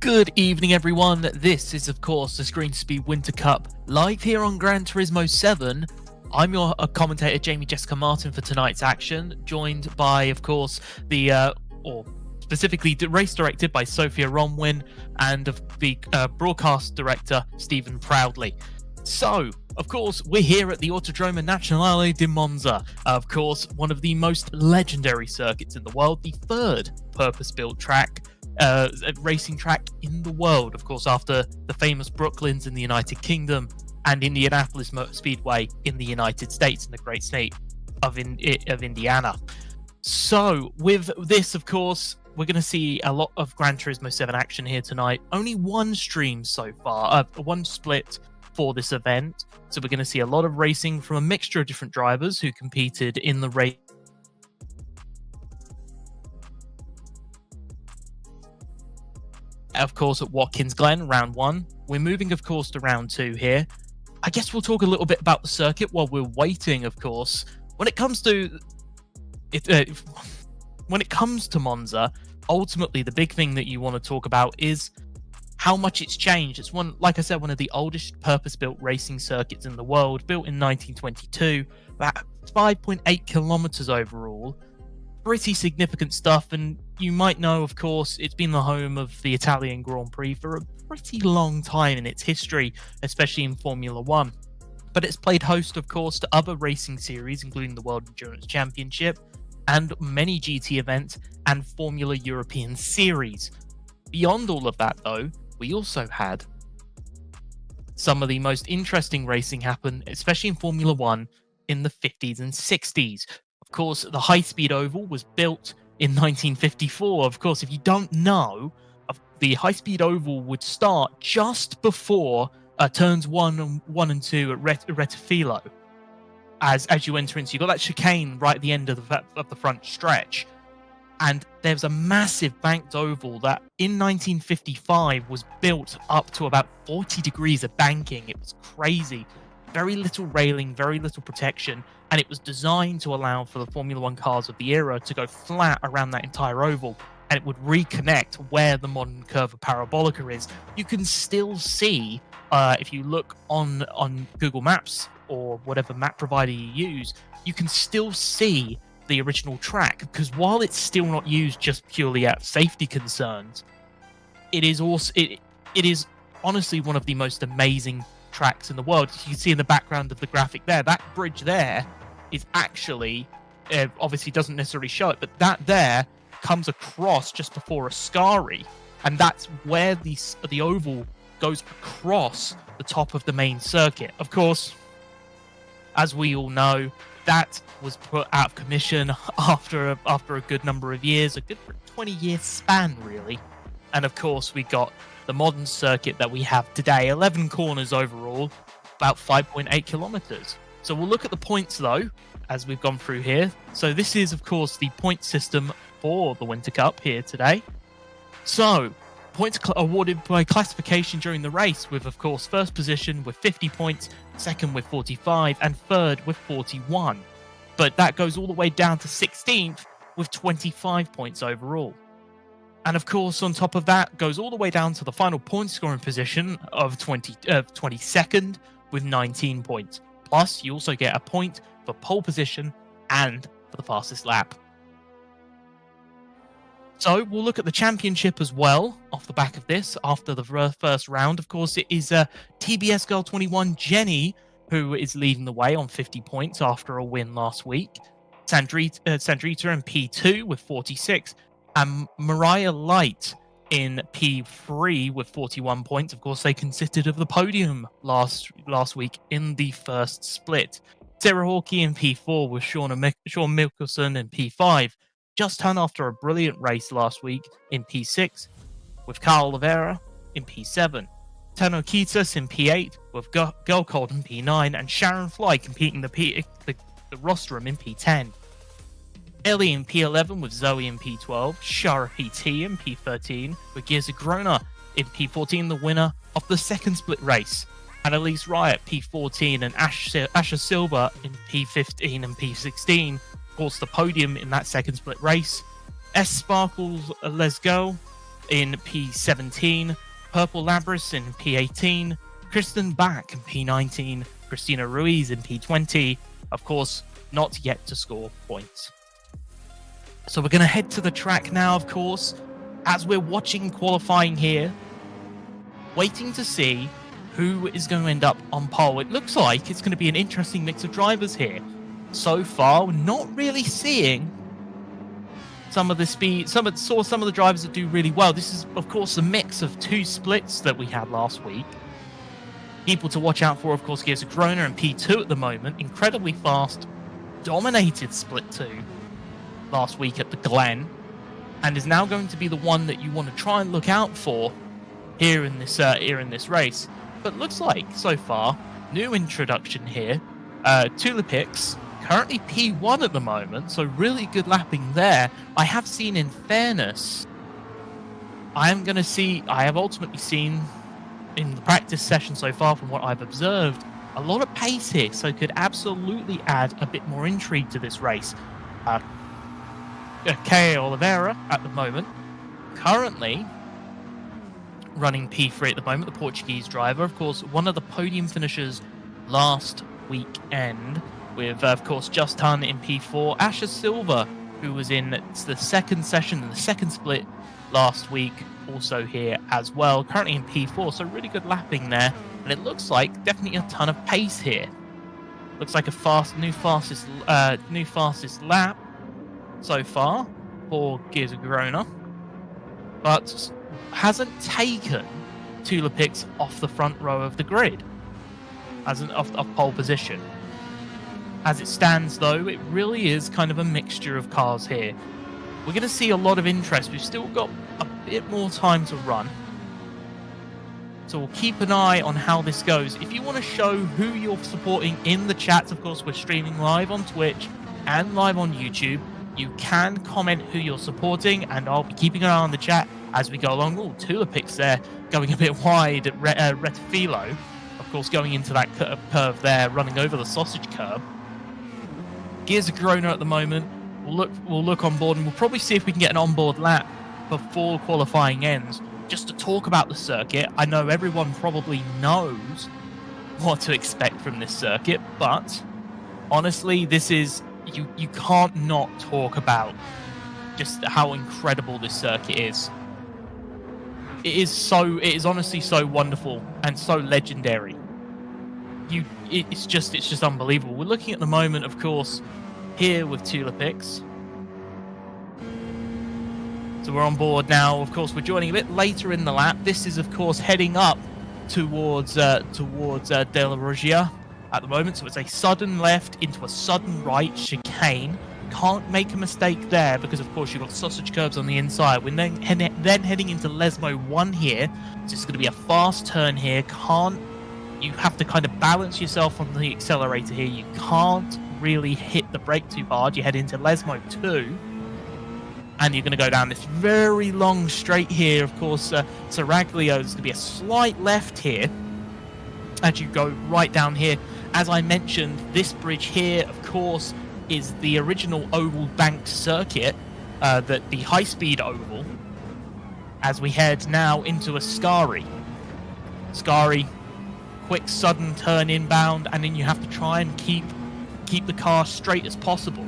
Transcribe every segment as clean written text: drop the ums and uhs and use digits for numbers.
Good evening, everyone. This is, of course, the Screen Speed Winter Cup live here on Gran Turismo 7. I'm your commentator, Jamie Jessica Martin, for tonight's action, joined by, of course, specifically race directed by Sophia Ronwin and the broadcast director, Stephen Proudley. So, of course, we're here at the Autodromo Nazionale di Monza. Of course, one of the most legendary circuits in the world, the third purpose-built racing track in the world, of course, after the famous Brooklands in the United Kingdom and Indianapolis Motor Speedway in the United States, in the great state of Indiana. So, with this, of course, we're going to see a lot of Gran Turismo 7 action here tonight. Only one stream so far, one split for this event. So we're going to see a lot of racing from a mixture of different drivers who competed in the race. Of course, at Watkins Glen, round one. We're moving, of course, to round two here. I guess we'll talk a little bit about the circuit while we're waiting, of course. When it comes to Monza, ultimately the big thing that you want to talk about is how much it's changed. It's like I said, one of the oldest purpose-built racing circuits in the world, built in 1922, about 5.8 kilometers overall. Pretty significant stuff, and you might know, of course, it's been the home of the Italian Grand Prix for a pretty long time in its history, especially in Formula One. But it's played host, of course, to other racing series, including the World Endurance Championship, and many GT events and Formula European Series. Beyond all of that, though, we also had some of the most interesting racing happen, especially in Formula One, in the 50s and 60s. Of course, the high-speed oval was built in 1954. Of course, if you don't know, the high-speed oval would start just before turns 1 and 2 at Rettifilo. As you enter into, you've got that chicane right at the end of the front stretch. And there's a massive banked oval that in 1955 was built up to about 40 degrees of banking. It was crazy. Very little railing, very little protection. And it was designed to allow for the Formula One cars of the era to go flat around that entire oval. And it would reconnect where the modern curve of Parabolica is. You can still see, if you look on Google Maps or whatever map provider you use, you can still see the original track, because while it's still not used just purely out of safety concerns, it is also it is honestly one of the most amazing tracks in the world. You can see in the background of the graphic there, that bridge there is actually obviously doesn't necessarily show it, but that there comes across just before Ascari, and that's where the oval goes across the top of the main circuit. Of course, as we all know, that was put out of commission after a good number of years, a good 20-year span, really. And of course, we got the modern circuit that we have today, 11 corners overall, about 5.8 kilometers. So we'll look at the points, though, as we've gone through here. So this is, of course, the point system for the Winter Cup here today. So points awarded by classification during the race, with, of course, first position with 50 points, second with 45, and third with 41. But that goes all the way down to 16th with 25 points overall. And of course, on top of that, goes all the way down to the final point scoring position of 22nd with 19 points. Plus, you also get a point for pole position and for the fastest lap. So we'll look at the championship as well off the back of this. After the first round, of course, it is TBS Girl 21 Jenny who is leading the way on 50 points after a win last week. Sandrita in P2 with 46, and Mariah Light in P3 with 41 points. Of course, they consisted of the podium last week in the first split. Sarah Hawkey in P4 with Sean Mickelson in P5. Just turned after a brilliant race last week in P6, with Carl Oliveira in P7. Tano Kitas in P8, with Girl Cold in P9, and Sharon Fly competing the rostrum in P10. Ellie in P11 with Zoe in P12, Shara PT in P13, with Giza Grona in P14, the winner of the second split race. Annalise Riot P14 and Asher Silva in P15 and P16. Of course, the podium in that second split race. S Sparkles Let's Go in P17, Purple Labris in P18, Kristen Back in P19, Christina Ruiz in P20, of course, not yet to score points. So we're going to head to the track now, of course, as we're watching qualifying here, waiting to see who is going to end up on pole. It looks like it's going to be an interesting mix of drivers here. So far, we're not really seeing some of the speed, some of the drivers that do really well. This is, of course, a mix of two splits that we had last week. People to watch out for, of course, Gears of Grona in P2 at the moment. Incredibly fast, dominated split 2 last week at the Glen, and is now going to be the one that you want to try and look out for here in this race. But looks like so far, new introduction here, Tulipix, currently P1 at the moment, so really good lapping there. I have seen, in fairness, I have ultimately seen in the practice session so far, from what I've observed, a lot of pace here, so could absolutely add a bit more intrigue to this race. Kay Oliveira at the moment, currently running P3 at the moment, the Portuguese driver, of course, one of the podium finishers last weekend, with, of course, Justin in P4, Asher Silva, who was in the second session and the second split last week, also here as well, currently in P4, so really good lapping there, and it looks like definitely a ton of pace here. Looks like a new fastest lap so far for Gears of Grona, but hasn't taken Tulipix off the front row of the grid, off pole position. As it stands, though, it really is kind of a mixture of cars here. We're going to see a lot of interest. We've still got a bit more time to run, so we'll keep an eye on how this goes. If you want to show who you're supporting in the chats, of course, we're streaming live on Twitch and live on YouTube. You can comment who you're supporting, and I'll be keeping an eye on the chat as we go along. Oh, Tulipix there going a bit wide at Retafilo. Of course, going into that curve there, running over the sausage curb. Gears of Grona at the moment. We'll look on board, and we'll probably see if we can get an onboard lap before qualifying ends, just to talk about the circuit. I know everyone probably knows what to expect from this circuit, but honestly, this is you can't not talk about just how incredible this circuit is. It is honestly so wonderful and so legendary. It's just unbelievable. We're looking at the moment, of course, here with Tulipix. So we're on board now. Of course, we're joining a bit later in the lap. This is, of course, heading up towards De La Roggia at the moment. So it's a sudden left into a sudden right chicane. Can't make a mistake there because, of course, you've got sausage curbs on the inside. We're then heading into Lesmo 1 here. So it's going to be a fast turn here. You have to kind of balance yourself on the accelerator here. You can't really hit the brake too hard. You head into Lesmo 2, and you're going to go down this very long straight here. Of course, Seraglio is going to be a slight left here as you go right down here. As I mentioned, this bridge here, of course, is the original oval banked circuit, the high-speed oval, as we head now into Ascari. Ascari, quick sudden turn inbound, and then you have to try and keep the car straight as possible.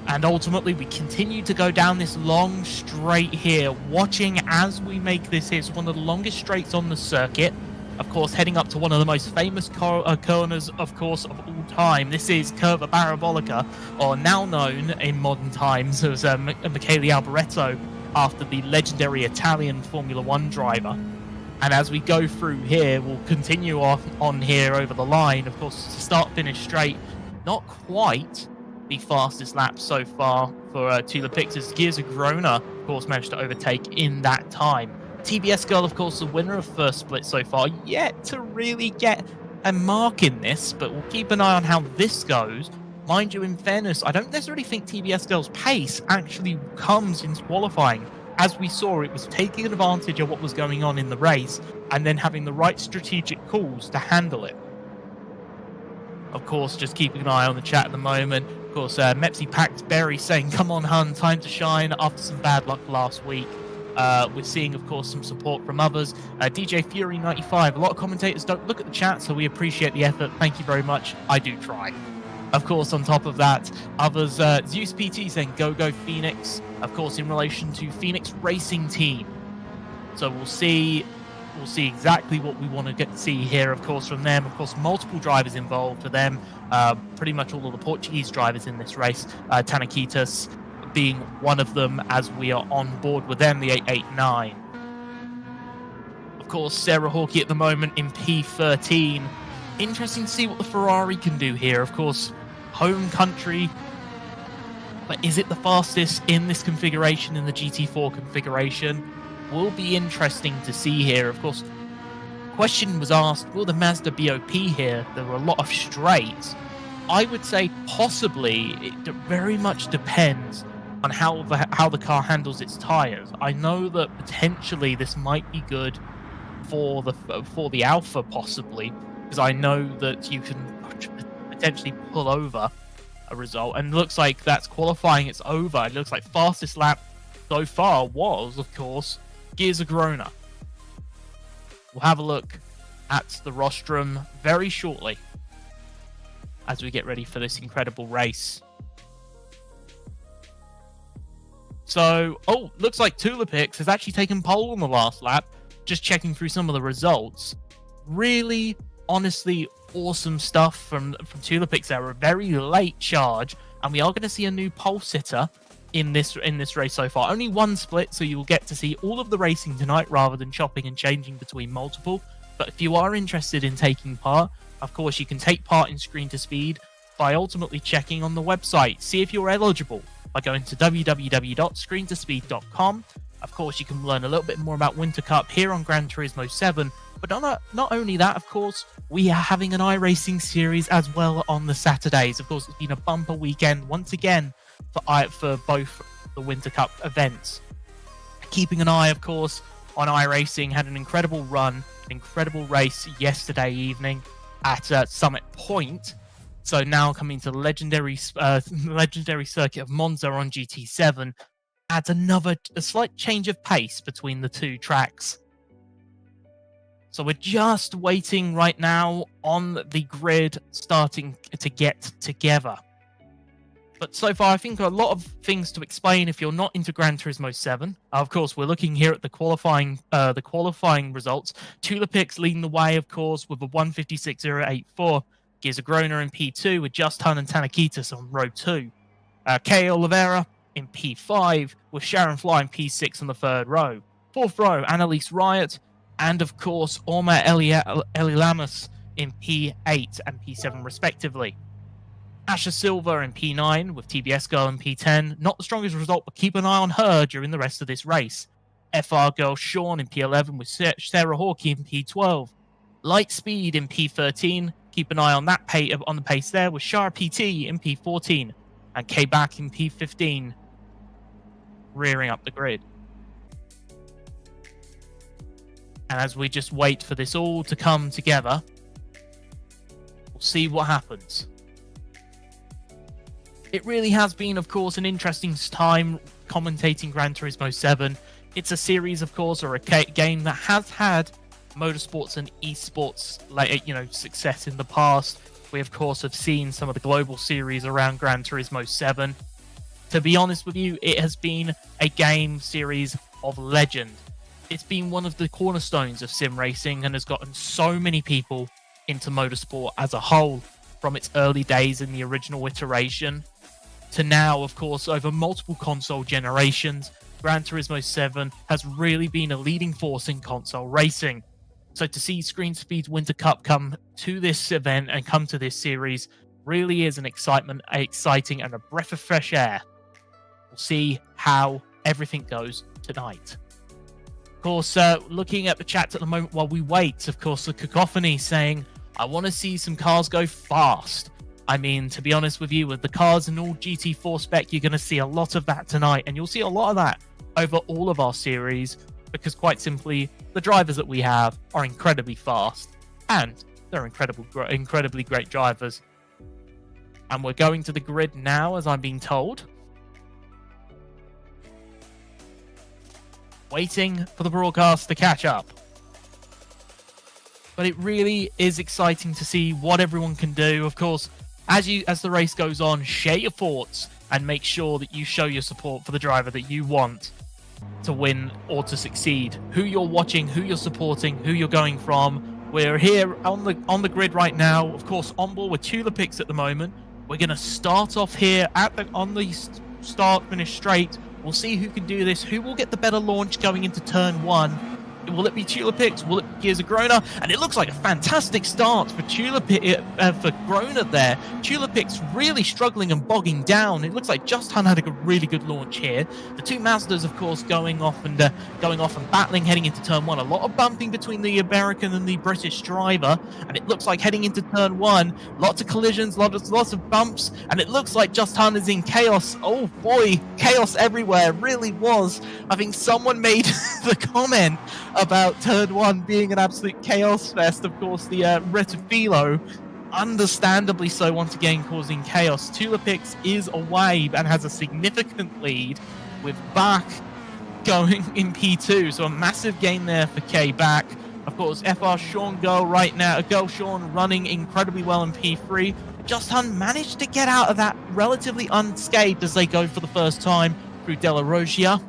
And ultimately, we continue to go down this long straight here, watching as we make this here. It's one of the longest straights on the circuit. Of course, heading up to one of the most famous corners, of course, of all time. This is Curva Parabolica, or now known in modern times as Michele Alboreto, after the legendary Italian Formula 1 driver. And as we go through here, we'll continue on here over the line. Of course, start-finish straight, not quite the fastest lap so far for Tulipix. Gears of Grona, of course, managed to overtake in that time. TBS Girl, of course, the winner of first split so far, yet to really get a mark in this, but we'll keep an eye on how this goes. Mind you, in fairness, I don't necessarily think TBS Girl's pace actually comes into qualifying. As we saw, it was taking advantage of what was going on in the race and then having the right strategic calls to handle it. Of course, just keeping an eye on the chat at the moment. Of course, Mepsi Pax Berry saying, "Come on, hun, time to shine." After some bad luck last week, we're seeing, of course, some support from others. DJ Fury 95. A lot of commentators don't look at the chat, so we appreciate the effort. Thank you very much. I do try. Of course, on top of that, others, Zeus PT saying, "Go go Phoenix." Of course, in relation to Phoenix Racing Team. So we'll see exactly what we want to get to see here, of course, from them. Of course, multiple drivers involved for them. Pretty much all of the Portuguese drivers in this race. Tanakitas being one of them, as we are on board with them, the 889. Of course, Sarah Hawkey at the moment in P13. Interesting to see what the Ferrari can do here. Of course, home country. But is it the fastest in this configuration, in the GT4 configuration? Will be interesting to see here. Of course, question was asked, will the Mazda BOP here? There were a lot of straights. I would say possibly. It very much depends on how the car handles its tires. I know that potentially this might be good for the Alpha, possibly, because I know that you can potentially pull over a result, and it looks like that's qualifying. It's over. It looks like fastest lap so far was, of course, Gears of Grona. We'll have a look at the rostrum very shortly as we get ready for this incredible race. So, looks like Tulipix has actually taken pole on the last lap. Just checking through some of the results. Really, honestly, awesome stuff from Tulipix there. A very late charge, and we are going to see a new pole sitter in this race so far. Only one split, so you will get to see all of the racing tonight rather than chopping and changing between multiple. But if you are interested in taking part, of course, you can take part in Screen to Speed by ultimately checking on the website. See if you're eligible by going to www.screentospeed.com. Of course, you can learn a little bit more about Winter Cup here on Gran Turismo 7. But not only that, of course, we are having an iRacing series as well on the Saturdays. Of course, it's been a bumper weekend once again for both the Winter Cup events. Keeping an eye, of course, on iRacing. Had an incredible run, an incredible race yesterday evening at Summit Point. So now coming to the legendary circuit of Monza on GT7, adds a slight change of pace between the two tracks. So we're just waiting right now on the grid starting to get together. But so far, I think a lot of things to explain if you're not into Gran Turismo 7. Of course, we're looking here at the qualifying results. Tulipix leading the way, of course, with a 156.084. Gears of Grona in P2 with Just Hun and Tanakitas on row 2. Kay Oliveira in P5 with Sharon Fly in P6 on the third row. Fourth row, Annalise Riot, and of course, Orma Elilamus in P8 and P7 respectively. Asha Silva in P9 with TBS Girl in P10. Not the strongest result, but keep an eye on her during the rest of this race. FR Girl Sean in P11 with Sarah Hawkey in P12. Light Speed in P13. Keep an eye on that on the pace there with Shara PT in P14 and K-Back in P15, rearing up the grid. And as we just wait for this all to come together, we'll see what happens. It really has been, of course, an interesting time commentating Gran Turismo 7. It's a series, of course, or a game that has had motorsports and esports success in the past. We, of course, have seen some of the global series around Gran Turismo 7. To be honest with you, it has been a game series of legend. It's been one of the cornerstones of sim racing and has gotten so many people into motorsport as a whole, from its early days in the original iteration to now, of course, over multiple console generations. Gran Turismo 7 has really been a leading force in console racing. So to see Screen Speed's Winter Cup come to this event and come to this series really is an exciting and a breath of fresh air. We'll see how everything goes tonight. Of course, looking at the chat at the moment while we wait, of course, the cacophony saying, I want to see some cars go fast. I mean, to be honest with you, with the cars and all GT4 spec, you're going to see a lot of that tonight. And you'll see a lot of that over all of our series, because quite simply, the drivers that we have are incredibly fast. And they're incredibly great drivers. And we're going to the grid now, as I'm being told. Waiting for the broadcast to catch up. But it really is exciting to see what everyone can do. Of course, as the race goes on, share your thoughts and make sure that you show your support for the driver that you want to win or to succeed. Who you're watching, who you're supporting, who you're going from. We're here on the grid right now. Of course, on board with Tulipix at the moment. We're going to start off here on the start finish straight. We'll see who can do this, who will get the better launch going into turn 1. Will it be Tulipix? Will it be Gears of Grona? And it looks like a fantastic start for Grona there. Tulipix really struggling and bogging down. It looks like Just Hun had a really good launch here. The two Mazdas, of course, going off and battling, heading into turn 1. A lot of bumping between the American and the British driver. And it looks like heading into turn 1, lots of collisions, lots of bumps. And it looks like Just Hun is in chaos. Oh boy, chaos everywhere. It really was. I think someone made the comment about turn 1 being an absolute chaos fest. Of course, the Retafilo, understandably so, once again causing chaos. Tulipix is away and has a significant lead, with Bach going in P2, so a massive gain there for K Bach. Of course, FR Sean Girl Sean running incredibly well in P3. Just Hun managed to get out of that relatively unscathed as they go for the first time through Della Rogia.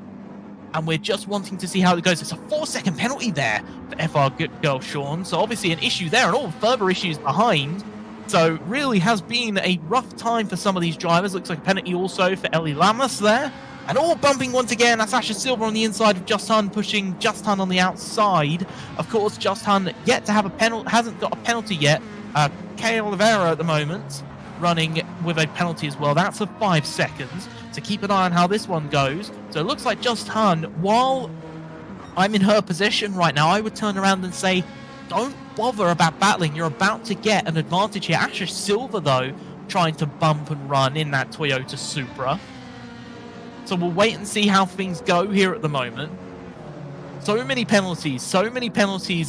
And we're just wanting to see how it goes. It's a 4-second penalty there for FR Girl Sean. So obviously an issue there and all further issues behind. So really has been a rough time for some of these drivers. Looks like a penalty also for Eli Lamas there. And all bumping once again. That's Asher Silver on the inside of Just Hun, pushing Just Hun on the outside. Of course, Just Hun yet to have a penalty, hasn't got a penalty yet. Kay Oliveira at the moment running with a penalty as well. That's for 5 seconds. So keep an eye on how this one goes. So it looks like Just Hun, while I'm in her position right now, I would turn around and say, don't bother about battling. You're about to get an advantage here. Asher Silver, though, trying to bump and run in that Toyota Supra. So we'll wait and see how things go here at the moment. So many penalties.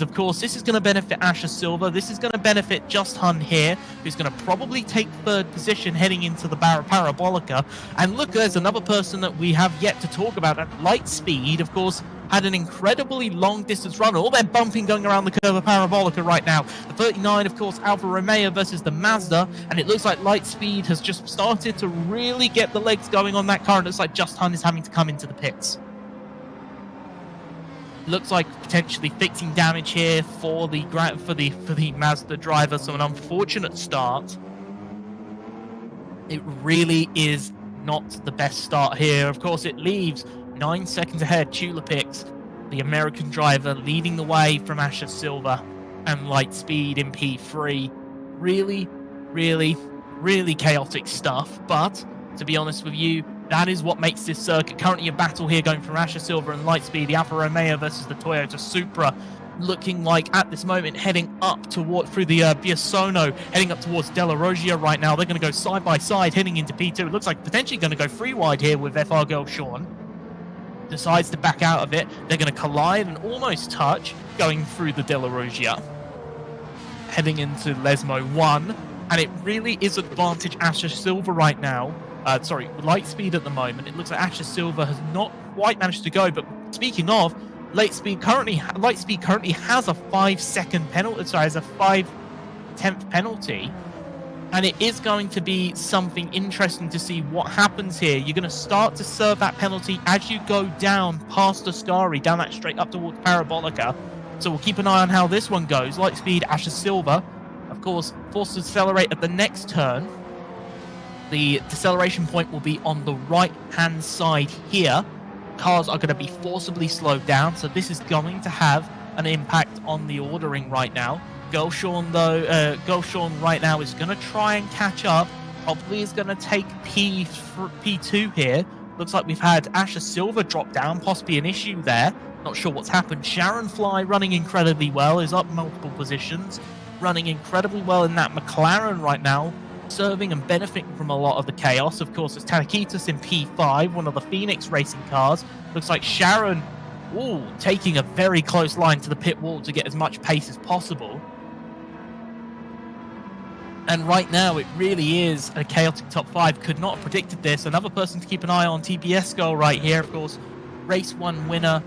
Of course, this is going to benefit Asher Silver. This is going to benefit Just Hun here, who's going to probably take 3rd position heading into the Parabolica. And look, there's another person that we have yet to talk about at Lightspeed. Of course, had an incredibly long distance run. All their bumping going around the curve of Parabolica right now. The 39, of course, Alfa Romeo versus the Mazda. And it looks like Lightspeed has just started to really get the legs going on that car. And it looks like Just Hun is having to come into the pits. Looks like potentially fixing damage here for the Mazda driver. So an unfortunate start. It really is not the best start here. Of course, it leaves 9 seconds ahead. Tulipix, the American driver, leading the way from Asher Silver and Lightspeed in P3. Really, really, really chaotic stuff. But to be honest with you, that is what makes this circuit. Currently a battle here going from Asher Silver and Lightspeed, the Alfa Romeo versus the Toyota Supra, looking like at this moment heading up through the Biasono, heading up towards Della Rogia right now. They're going to go side by side heading into P2. It looks like potentially going to go free wide here with FR Girl Sean. Decides to back out of it. They're going to collide and almost touch going through the Della Rogia, heading into Lesmo 1. And it really is advantage Asher Silver right now. Lightspeed at the moment. It looks like Asher Silver has not quite managed to go. But speaking of, Lightspeed currently has a 5-second penalty. Sorry, has a 5/10th penalty, and it is going to be something interesting to see what happens here. You're going to start to serve that penalty as you go down past Ascari, down that straight up towards Parabolica. So we'll keep an eye on how this one goes. Lightspeed, Asher Silver, of course, forced to accelerate at the next turn. The deceleration point will be on the right-hand side here. Cars are going to be forcibly slowed down, so this is going to have an impact on the ordering right now. Girl Sean right now is going to try and catch up. Probably is going to take P2 here. Looks like we've had Asher Silver drop down, possibly an issue there. Not sure what's happened. Sharon Fly running incredibly well, is up multiple positions, running incredibly well in that McLaren right now, serving and benefiting from a lot of the chaos. Of course, it's Tanakitas in P5, one of the Phoenix racing cars. Looks like Sharon, taking a very close line to the pit wall to get as much pace as possible. And right now, it really is a chaotic top 5. Could not have predicted this. Another person to keep an eye on, TBS Girl right here, of course. Race 1 winner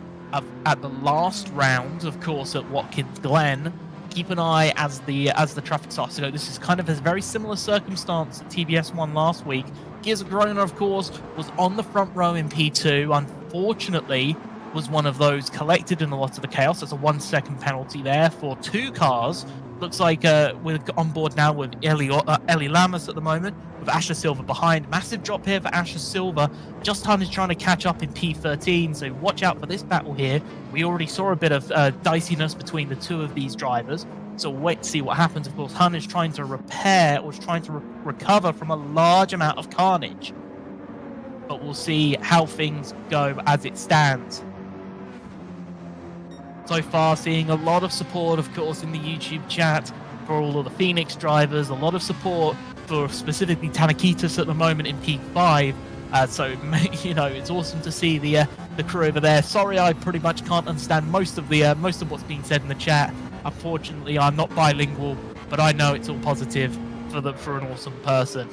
at the last round, of course, at Watkins Glen. Keep an eye as the traffic starts to go. This is kind of a very similar circumstance that TBS won last week. Gears of Corona, of course, was on the front row in P2. Unfortunately, was one of those collected in a lot of the chaos. There's a 1-second penalty there for 2 cars. Looks like we're on board now with Ellie Lamas at the moment, with Asher Silver behind. Massive drop here for Asher Silver. Just Hunt is trying to catch up in P13, so watch out for this battle here. We already saw a bit of diciness between the two of these drivers, so we'll wait to see what happens. Of course, Hunt is trying to repair, or is trying to recover from a large amount of carnage. But we'll see how things go as it stands. So far, seeing a lot of support, of course, in the YouTube chat for all of the Phoenix drivers, a lot of support for specifically Tanakitas at the moment in P5. So, you know, it's awesome to see the crew over there. Sorry, I pretty much can't understand most of what's being said in the chat. Unfortunately, I'm not bilingual, but I know it's all positive for an awesome person.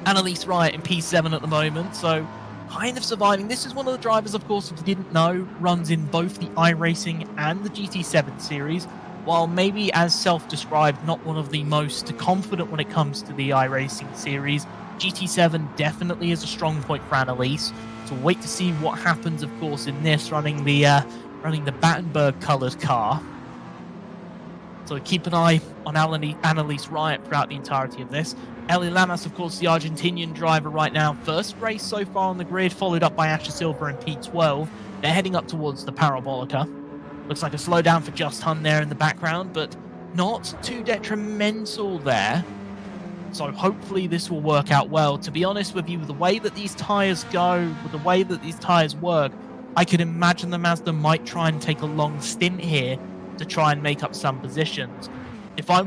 Annalise Wright in P7 at the moment, so kind of surviving. This is one of the drivers, of course, if you didn't know, runs in both the iRacing and the GT7 series. While maybe as self-described, not one of the most confident when it comes to the iRacing series, GT7 definitely is a strong point for Annalise. So wait to see what happens, of course, in this, running the Battenberg-coloured car. So keep an eye on Annalise Wright throughout the entirety of this. Ellie Lamas, of course, the Argentinian driver right now. First race so far on the grid, followed up by Asher Silver in P12. They're heading up towards the Parabolica. Looks like a slowdown for Just Hun there in the background, but not too detrimental there. So hopefully this will work out well. To be honest with you, the way that these tyres go, with the way that these tyres work, I could imagine the Mazda might try and take a long stint here to try and make up some positions. If I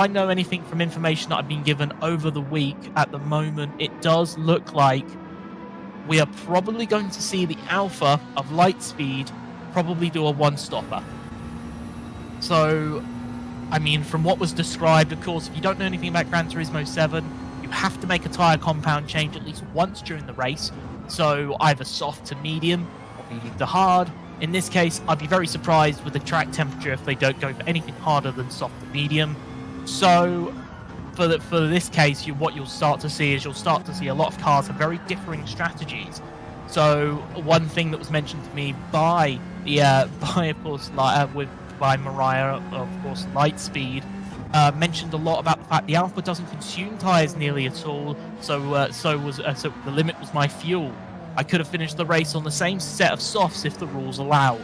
know anything from information that I've been given over the week, at the moment, it does look like we are probably going to see the Alpha of Lightspeed probably do a one-stopper. So, I mean, from what was described, of course, if you don't know anything about Gran Turismo 7, you have to make a tyre compound change at least once during the race. So either soft to medium or medium to hard. In this case, I'd be very surprised with the track temperature if they don't go for anything harder than soft to medium. So for this case, what you'll start to see is a lot of cars have very differing strategies. So one thing that was mentioned to me by Mariah, of course, Lightspeed, mentioned a lot about the fact the Alpha doesn't consume tyres nearly at all. So the limit was my fuel. I could have finished the race on the same set of softs if the rules allow.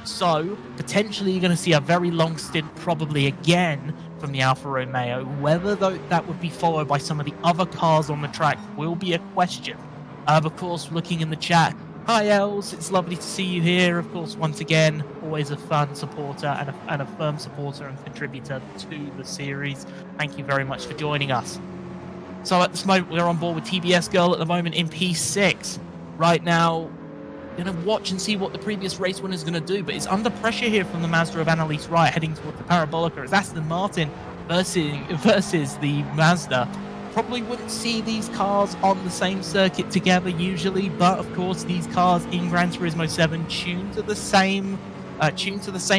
So, potentially you're going to see a very long stint probably again from the Alfa Romeo. Whether that would be followed by some of the other cars on the track will be a question. Of course, looking in the chat, hi Els, it's lovely to see you here. Of course, once again, always a fun supporter and a firm supporter and contributor to the series. Thank you very much for joining us. So at this moment, we're on board with TBS Girl at the moment in P6. Right now, going to watch and see what the previous race winner is going to do, but it's under pressure here from the Mazda of Annalise Wright heading towards the Parabolica. It's Aston Martin versus the Mazda. Probably wouldn't see these cars on the same circuit together usually, but of course these cars in Gran Turismo 7 tuned to the same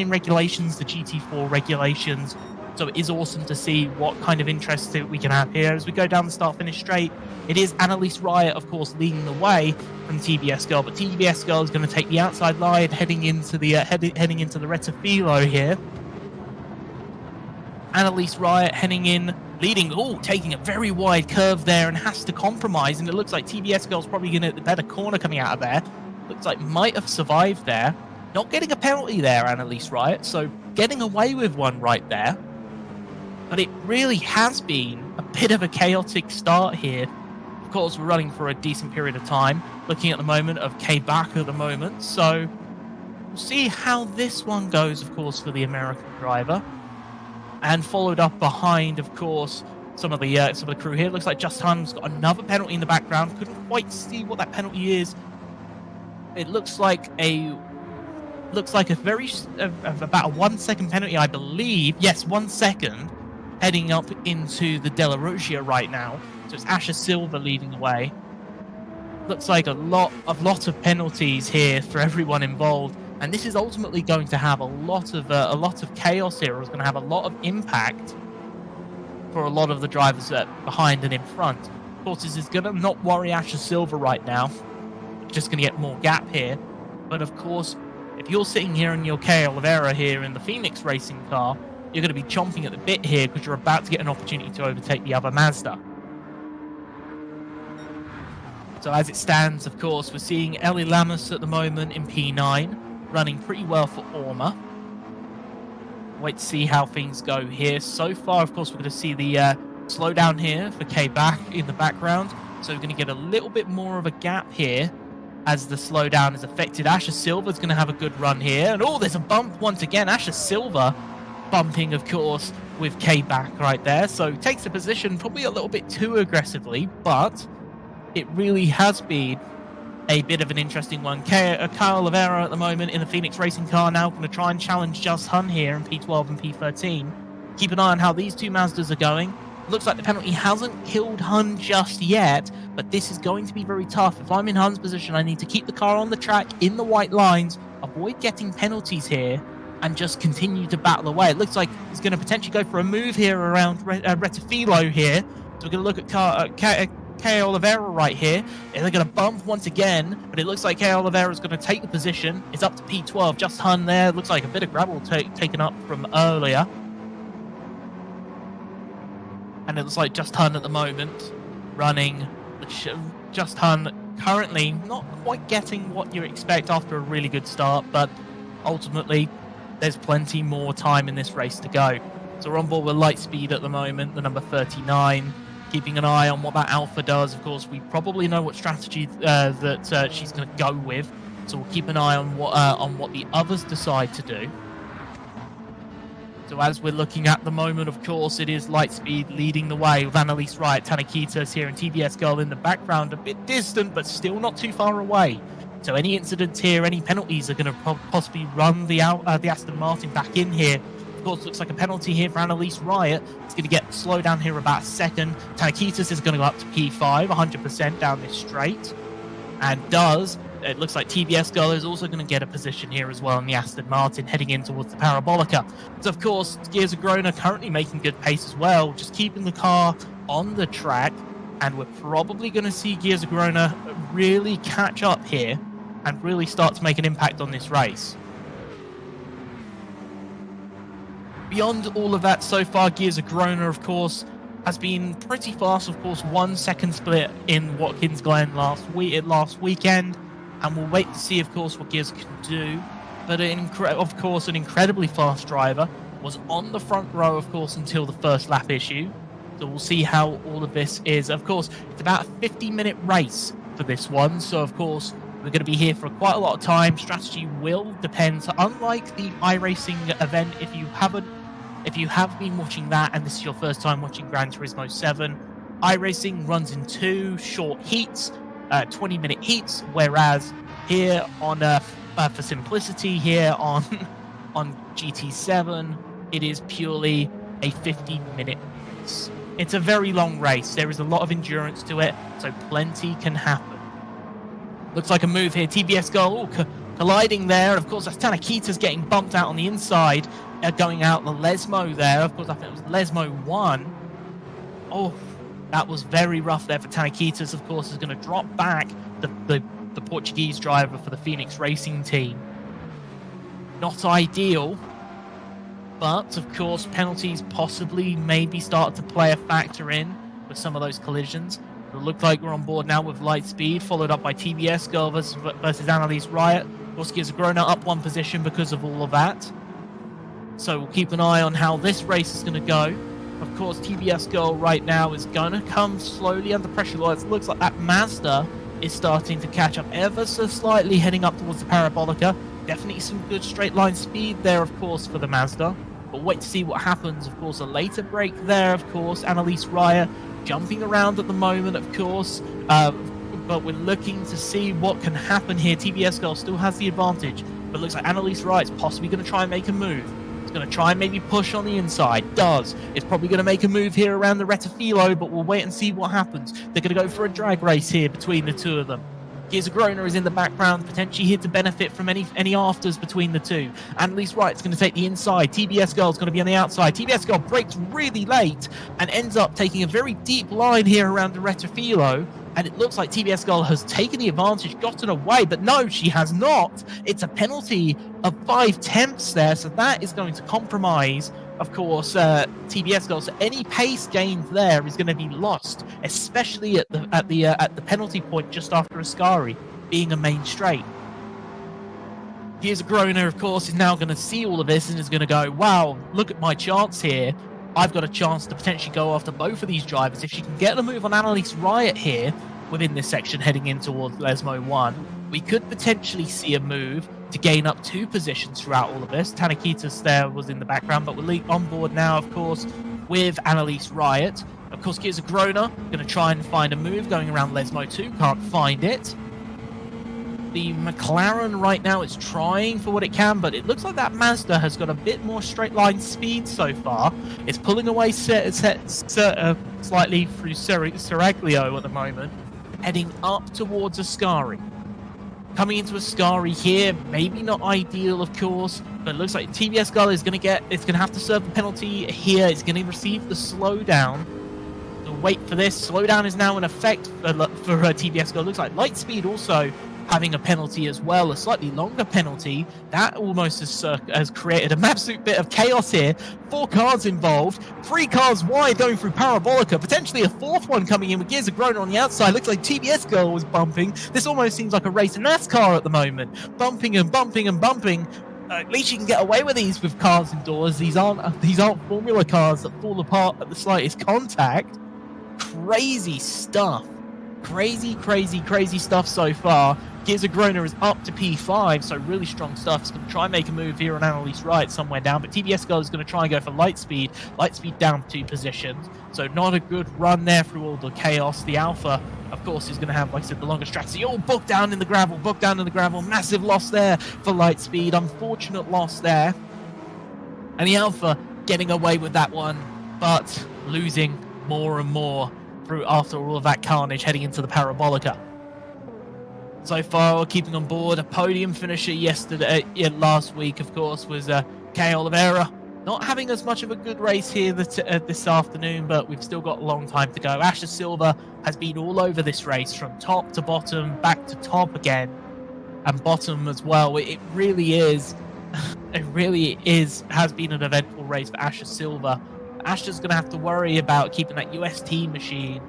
regulations, the GT4 regulations. So it is awesome to see what kind of interest we can have here as we go down the start-finish straight. It is Annalise Wright, of course, leading the way from TBS Girl, but TBS Girl is going to take the outside line, heading into the Rettifilo here. Annalise Wright heading in, leading, taking a very wide curve there and has to compromise, and it looks like TBS Girl's probably going to hit the better corner coming out of there. Looks like might have survived there. Not getting a penalty there, Annalise Wright, so getting away with one right there. But it really has been a bit of a chaotic start here. Of course, we're running for a decent period of time. Looking at the moment of K-Back at the moment. So we'll see how this one goes, of course, for the American driver. And followed up behind, of course, some of the crew here. Looks like Just Hun's got another penalty in the background. Couldn't quite see what that penalty is. It looks like about a 1 second penalty, I believe. Yes, 1 second. heading up into the Della Ruggia right now. So it's Asher Silva leading the way. Looks like a lot of penalties here for everyone involved, and this is ultimately going to have a lot of chaos here. It's going to have a lot of impact for a lot of the drivers behind and in front. Of course, this is going to not worry Asher Silva right now. Just going to get more gap here. But of course, if you're sitting here in your K Oliveira here in the Phoenix racing car, you're going to be chomping at the bit here because you're about to get an opportunity to overtake the other Mazda. So as it stands, of course, we're seeing Ellie Lamus at the moment in P9, running pretty well for Orma. Wait to see how things go here. So far, of course, we're going to see the slowdown here for K-Back in the background. So we're going to get a little bit more of a gap here as the slowdown is affected. Asher Silva's going to have a good run here. And oh, there's a bump once again. Asher Silva bumping, of course, with K-Back right there. So takes the position probably a little bit too aggressively, but it really has been a bit of an interesting one. Kyle Oliveira at the moment in the Phoenix racing car now going to try and challenge Just Hun here in P12 and P13. Keep an eye on how these two Mazdas are going. Looks like the penalty hasn't killed Hun just yet, but this is going to be very tough. If I'm in Hun's position, I need to keep the car on the track in the white lines, avoid getting penalties here, and just continue to battle away. It looks like he's going to potentially go for a move here around Rettifilo here. So we're going to look at K Oliveira right here. They're going to bump once again, but it looks like K Oliveira is going to take the position. It's up to P12. Just Hun there. Looks like a bit of gravel taken up from earlier. And it looks like Just Hun at the moment running. Just Hun currently not quite getting what you expect after a really good start, but ultimately there's plenty more time in this race to go. So we're on board with Lightspeed at the moment, the number 39. Keeping an eye on what that Alpha does. Of course, we probably know what strategy that she's going to go with, so we'll keep an eye on what the others decide to do. So as we're looking at the moment, of course, it is Lightspeed leading the way with Annalise Wright, Tanakitas here, and TBS Girl in the background, a bit distant, but still not too far away. So any incidents here, any penalties are going to possibly run the Aston Martin back in here. Of course, looks like a penalty here for Annalise Riot. It's going to get slowed down here about a second. Tanakitas is going to go up to P5, 100% down this straight. And it looks like TBS Girl is also going to get a position here as well in the Aston Martin, heading in towards the Parabolica. So, of course, Gears of Grona currently making good pace as well, just keeping the car on the track. And we're probably going to see Gears of Grona really catch up here and really start to make an impact on this race. Beyond all of that so far, Gears of Grona, of course, has been pretty fast. Of course, 1 second split in Watkins Glen last weekend, and we'll wait to see, of course, what Gears can do. But of course, an incredibly fast driver was on the front row, of course, until the first lap issue. So we'll see how all of this is. Of course, it's about a 50-minute race for this one. So, of course, we're going to be here for quite a lot of time. Strategy will depend. So unlike the iRacing event, if you have been watching that and this is your first time watching Gran Turismo 7, iRacing runs in 2 short heats, 20-minute heats, whereas here on for simplicity here on GT7, it is purely a 50-minute race. It's a very long race. There is a lot of endurance to it, so plenty can happen. Looks like a move here. TBS Girl colliding there. And of course, that's Tanakitas getting bumped out on the inside, going out the Lesmo there. Of course, I think it was Lesmo 1. Oh, that was very rough there for Tanakitas. Of course, is going to drop back the Portuguese driver for the Phoenix Racing team. Not ideal, but of course, penalties possibly maybe start to play a factor in with some of those collisions. It looked like we're on board now with Lightspeed, followed up by TBS Girl versus Annalise Riot. Of course, Gears of Grona up 1 position because of all of that. So we'll keep an eye on how this race is going to go. Of course, TBS Girl right now is going to come slowly under pressure. It looks like that Mazda is starting to catch up ever so slightly, heading up towards the Parabolica. Definitely some good straight line speed there, of course, for the Mazda. But wait to see what happens. Of course, a later break there, of course. Annalise Riot jumping around at the moment, of course. But we're looking to see what can happen here. TBS Girl still has the advantage. But it looks like Annalise Riot's possibly going to try and make a move. It's going to try and maybe push on the inside. Does. It's probably going to make a move here around the Retafilo, but we'll wait and see what happens. They're going to go for a drag race here between the two of them. Gears of Grona is in the background, potentially here to benefit from any afters between the two. Annalise Wright's going to take the inside. TBS Girl's going to be on the outside. TBS Girl breaks really late and ends up taking a very deep line here around the Retafilo. And it looks like TBS Girl has taken the advantage, gotten away, but no, she has not. It's a penalty of 5/10 there, so that is going to compromise, of course, TBS Girl. So any pace gained there is going to be lost, especially at the penalty point just after Ascari being a main straight. Gears of Grona, of course, is now going to see all of this and is going to go, wow, look at my chance here. I've got a chance to potentially go after both of these drivers. If she can get the move on Annalise Riot here within this section heading in towards Lesmo 1, we could potentially see a move to gain up 2 positions throughout all of this. Tanakitas there was in the background, but we're on board now, of course, with Annalise Riot. Of course, Gears of Grona going to try and find a move going around Lesmo 2. Can't find it. The McLaren right now is trying for what it can, but it looks like that Mazda has got a bit more straight line speed so far. It's pulling away slightly through Seraglio at the moment, heading up towards Ascari. Coming into Ascari here, maybe not ideal, of course, but it looks like TBS Girl is going to have to serve the penalty here. It's going to receive the slowdown. So wait for this. Slowdown is now in effect for TBS Girl. Looks like Lightspeed also having a penalty as well, a slightly longer penalty. That almost has created an absolute bit of chaos here. 4 cars involved, 3 cars wide going through Parabolica, potentially a 4th one coming in with Gears of Grona on the outside. Looks like TBS Girl was bumping. This almost seems like a race in NASCAR at the moment. Bumping and bumping and bumping. At least you can get away with these with cars indoors. These aren't Formula cars that fall apart at the slightest contact. Crazy stuff. Crazy stuff so far. Gears of Grona is up to P5, so really strong stuff. It's going to try and make a move here on Annalise Wright somewhere down, but TBS Girl is going to try and go for Lightspeed. Lightspeed down 2 positions, so not a good run there through all the chaos. The Alpha, of course, is going to have, like I said, the longer strategy. Oh, booked down in the gravel. Massive loss there for Lightspeed. Unfortunate loss there. And the Alpha getting away with that one, but losing more and more through after all of that carnage heading into the Parabolica. So far, keeping on board, a podium finisher last week, of course, was Kay Oliveira. Not having as much of a good race here this afternoon, but we've still got a long time to go. Asher Silva has been all over this race, from top to bottom, back to top again, and bottom as well. It really is, has been an eventful race for Asher Silva. Asher's going to have to worry about keeping that UST machine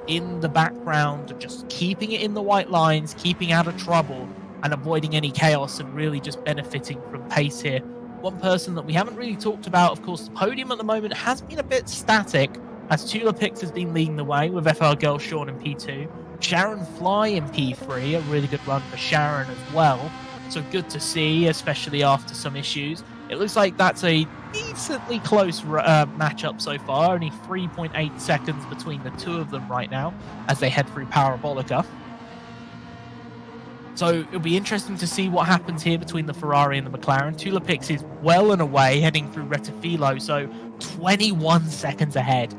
in the background, just keeping it in the white lines, keeping out of trouble, and avoiding any chaos, and really just benefiting from pace here. One person that we haven't really talked about, of course, the podium at the moment has been a bit static, as Tula Pix has been leading the way with FR Girl Sean in P2. Sharon Fly in P3, a really good run for Sharon as well. So good to see, especially after some issues. It looks like that's a decently close matchup so far. Only 3.8 seconds between the two of them right now as they head through Parabolica. So it'll be interesting to see what happens here between the Ferrari and the McLaren. Tula Pix is well and away heading through Retafilo, so 21 seconds ahead.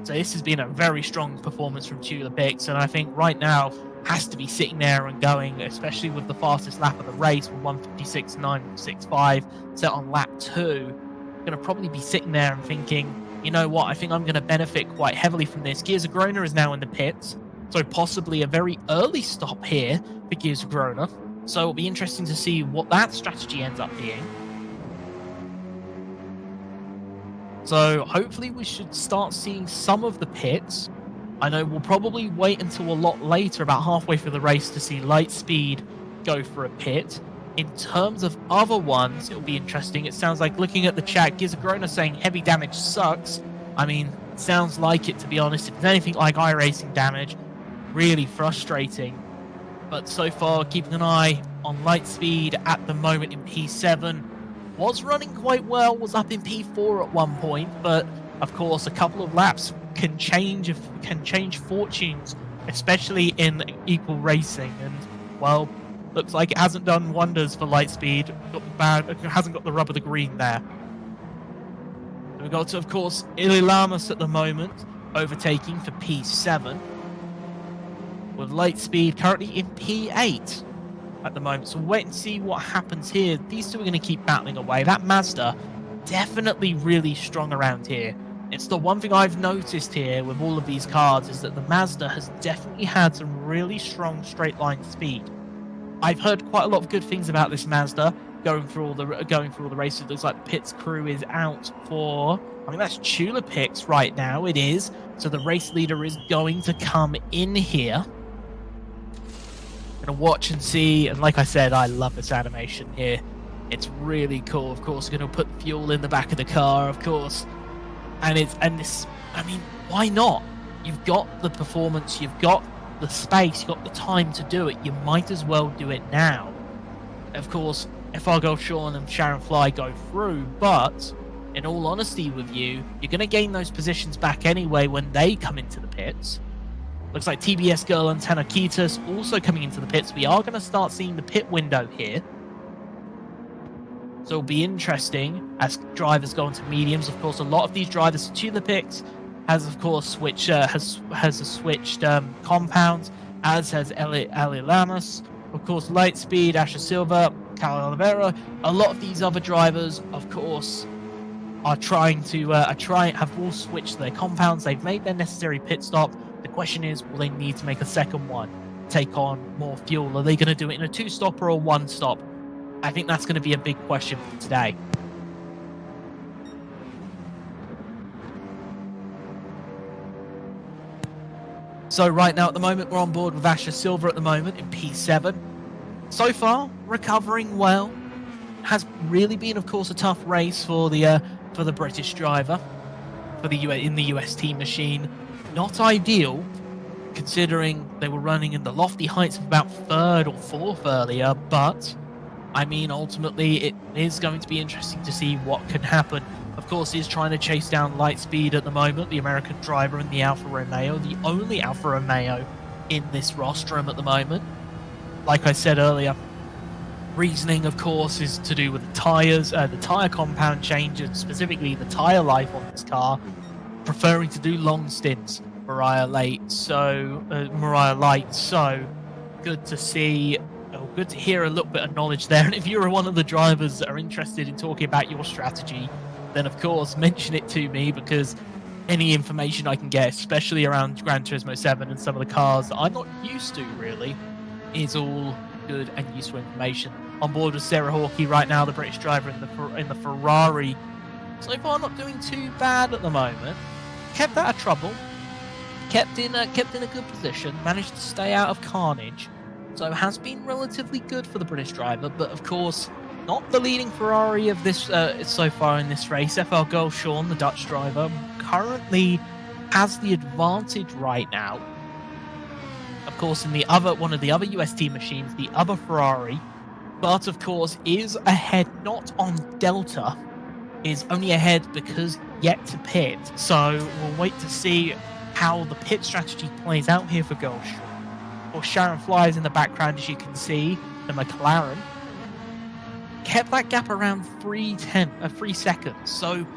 So this has been a very strong performance from Tula Pix, and I think right now has to be sitting there and going, especially with the fastest lap of the race with 156.965 set on lap 2. Going to probably be sitting there and thinking, you know what, I think I'm going to benefit quite heavily from this. Gears of Grona is now in the pits, so possibly a very early stop here for Gears of Grona. So it'll be interesting to see what that strategy ends up being. So hopefully we should start seeing some of the pits. I know we'll probably wait until a lot later, about halfway through the race, to see Lightspeed go for a pit. In terms of other ones, it'll be interesting. It sounds like, looking at the chat, Gears of Grona saying heavy damage sucks. I mean, sounds like it, to be honest. If it's anything like iRacing damage, really frustrating. But so far, keeping an eye on Lightspeed at the moment in P7. Was running quite well, was up in P4 at one point, but of course a couple of laps can change fortunes, especially in equal racing. And well, looks like it hasn't done wonders for Lightspeed. Hasn't got the rub of the green there. We've got, of course, Ililamus at the moment, overtaking for P7. With Lightspeed currently in P8 at the moment. So we'll wait and see what happens here. These two are going to keep battling away. That Mazda, definitely really strong around here. It's the one thing I've noticed here with all of these cars is that the Mazda has definitely had some really strong straight line speed. I've heard quite a lot of good things about this Mazda going through all the races. It looks like the pits crew is out for, I mean, that's Chula picks right now. It is. So the race leader is going to come in here. Gonna watch and see, and like I said, I love this animation here. It's really cool. Of course, gonna put fuel in the back of the car, of course, and this. I mean, why not? You've got the performance, you've got the space, you've got the time to do it. You might as well do it now. Of course, if Argyle Sean and Sharon Fly go through, but in all honesty with you, you're gonna gain those positions back anyway when they come into the pits. Looks like TBS Girl and Tanakitas also coming into the pits. We are going to start seeing the pit window here. So it'll be interesting as drivers go into mediums. Of course, a lot of these drivers, Chula picks has of course switched compounds, as has Ali Lamas. Of course, Lightspeed, Asher Silva, Cal Oliveira. A lot of these other drivers, of course, are have all switched their compounds. They've made their necessary pit stop. The question is, will they need to make a second one, take on more fuel? Are they going to do it in a 2-stop or a 1-stop? I think that's going to be a big question for today. So right now at the moment, we're on board with Asher Silva at the moment in P7. So far, recovering well. Has really been, of course, a tough race for the British driver, in the US team machine. Not ideal, considering they were running in the lofty heights of about 3rd or 4th earlier, but, I mean, ultimately, it is going to be interesting to see what can happen. Of course, he's trying to chase down Lightspeed at the moment, the American driver in the Alfa Romeo, the only Alfa Romeo in this rostrum at the moment. Like I said earlier, reasoning, of course, is to do with the tyres, the tyre compound changes, specifically the tyre life on this car, preferring to do long stints. Mariah Light, so good to see, good to hear a little bit of knowledge there. And if you're one of the drivers that are interested in talking about your strategy, then of course mention it to me, because any information I can get, especially around Gran Turismo 7 and some of the cars that I'm not used to really, is all good and useful information. On board with Sarah Hawkey right now, the British driver in the Ferrari. So far, not doing too bad at the moment. Kept out of trouble. Kept in a good position. Managed to stay out of carnage. So has been relatively good for the British driver, but of course, not the leading Ferrari of this so far in this race. FL Girl Sean, the Dutch driver, currently has the advantage right now. Of course, in one of the other US team machines, the other Ferrari, but of course is ahead not on Delta, is only ahead because yet to pit. So we'll wait to see how the pit strategy plays out here for Girl Sean. Or Sharon Flies in the background, as you can see, the McLaren kept that gap around 3 seconds. So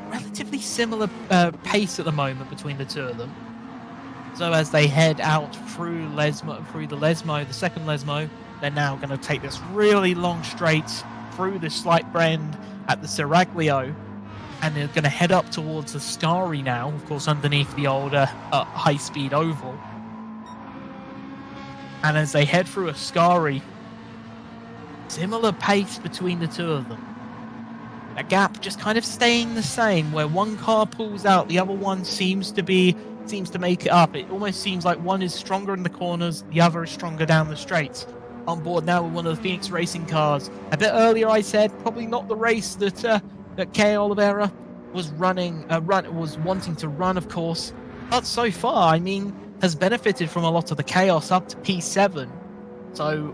relatively similar pace at the moment between the two of them. So as they head out through the second Lesmo, they're now going to take this really long straight through this slight bend at the Seraglio, and they're going to head up towards the Scari now, of course, underneath the older high-speed oval. And as they head through a Scari, similar pace between the two of them. A gap just kind of staying the same, where one car pulls out, the other one seems to make it up. It almost seems like one is stronger in the corners, the other is stronger down the straights. On board now with one of the Phoenix Racing cars. A bit earlier I said probably not the race that Kay Oliveira was wanting to run, of course. But so far, I mean, has benefited from a lot of the chaos up to P7. So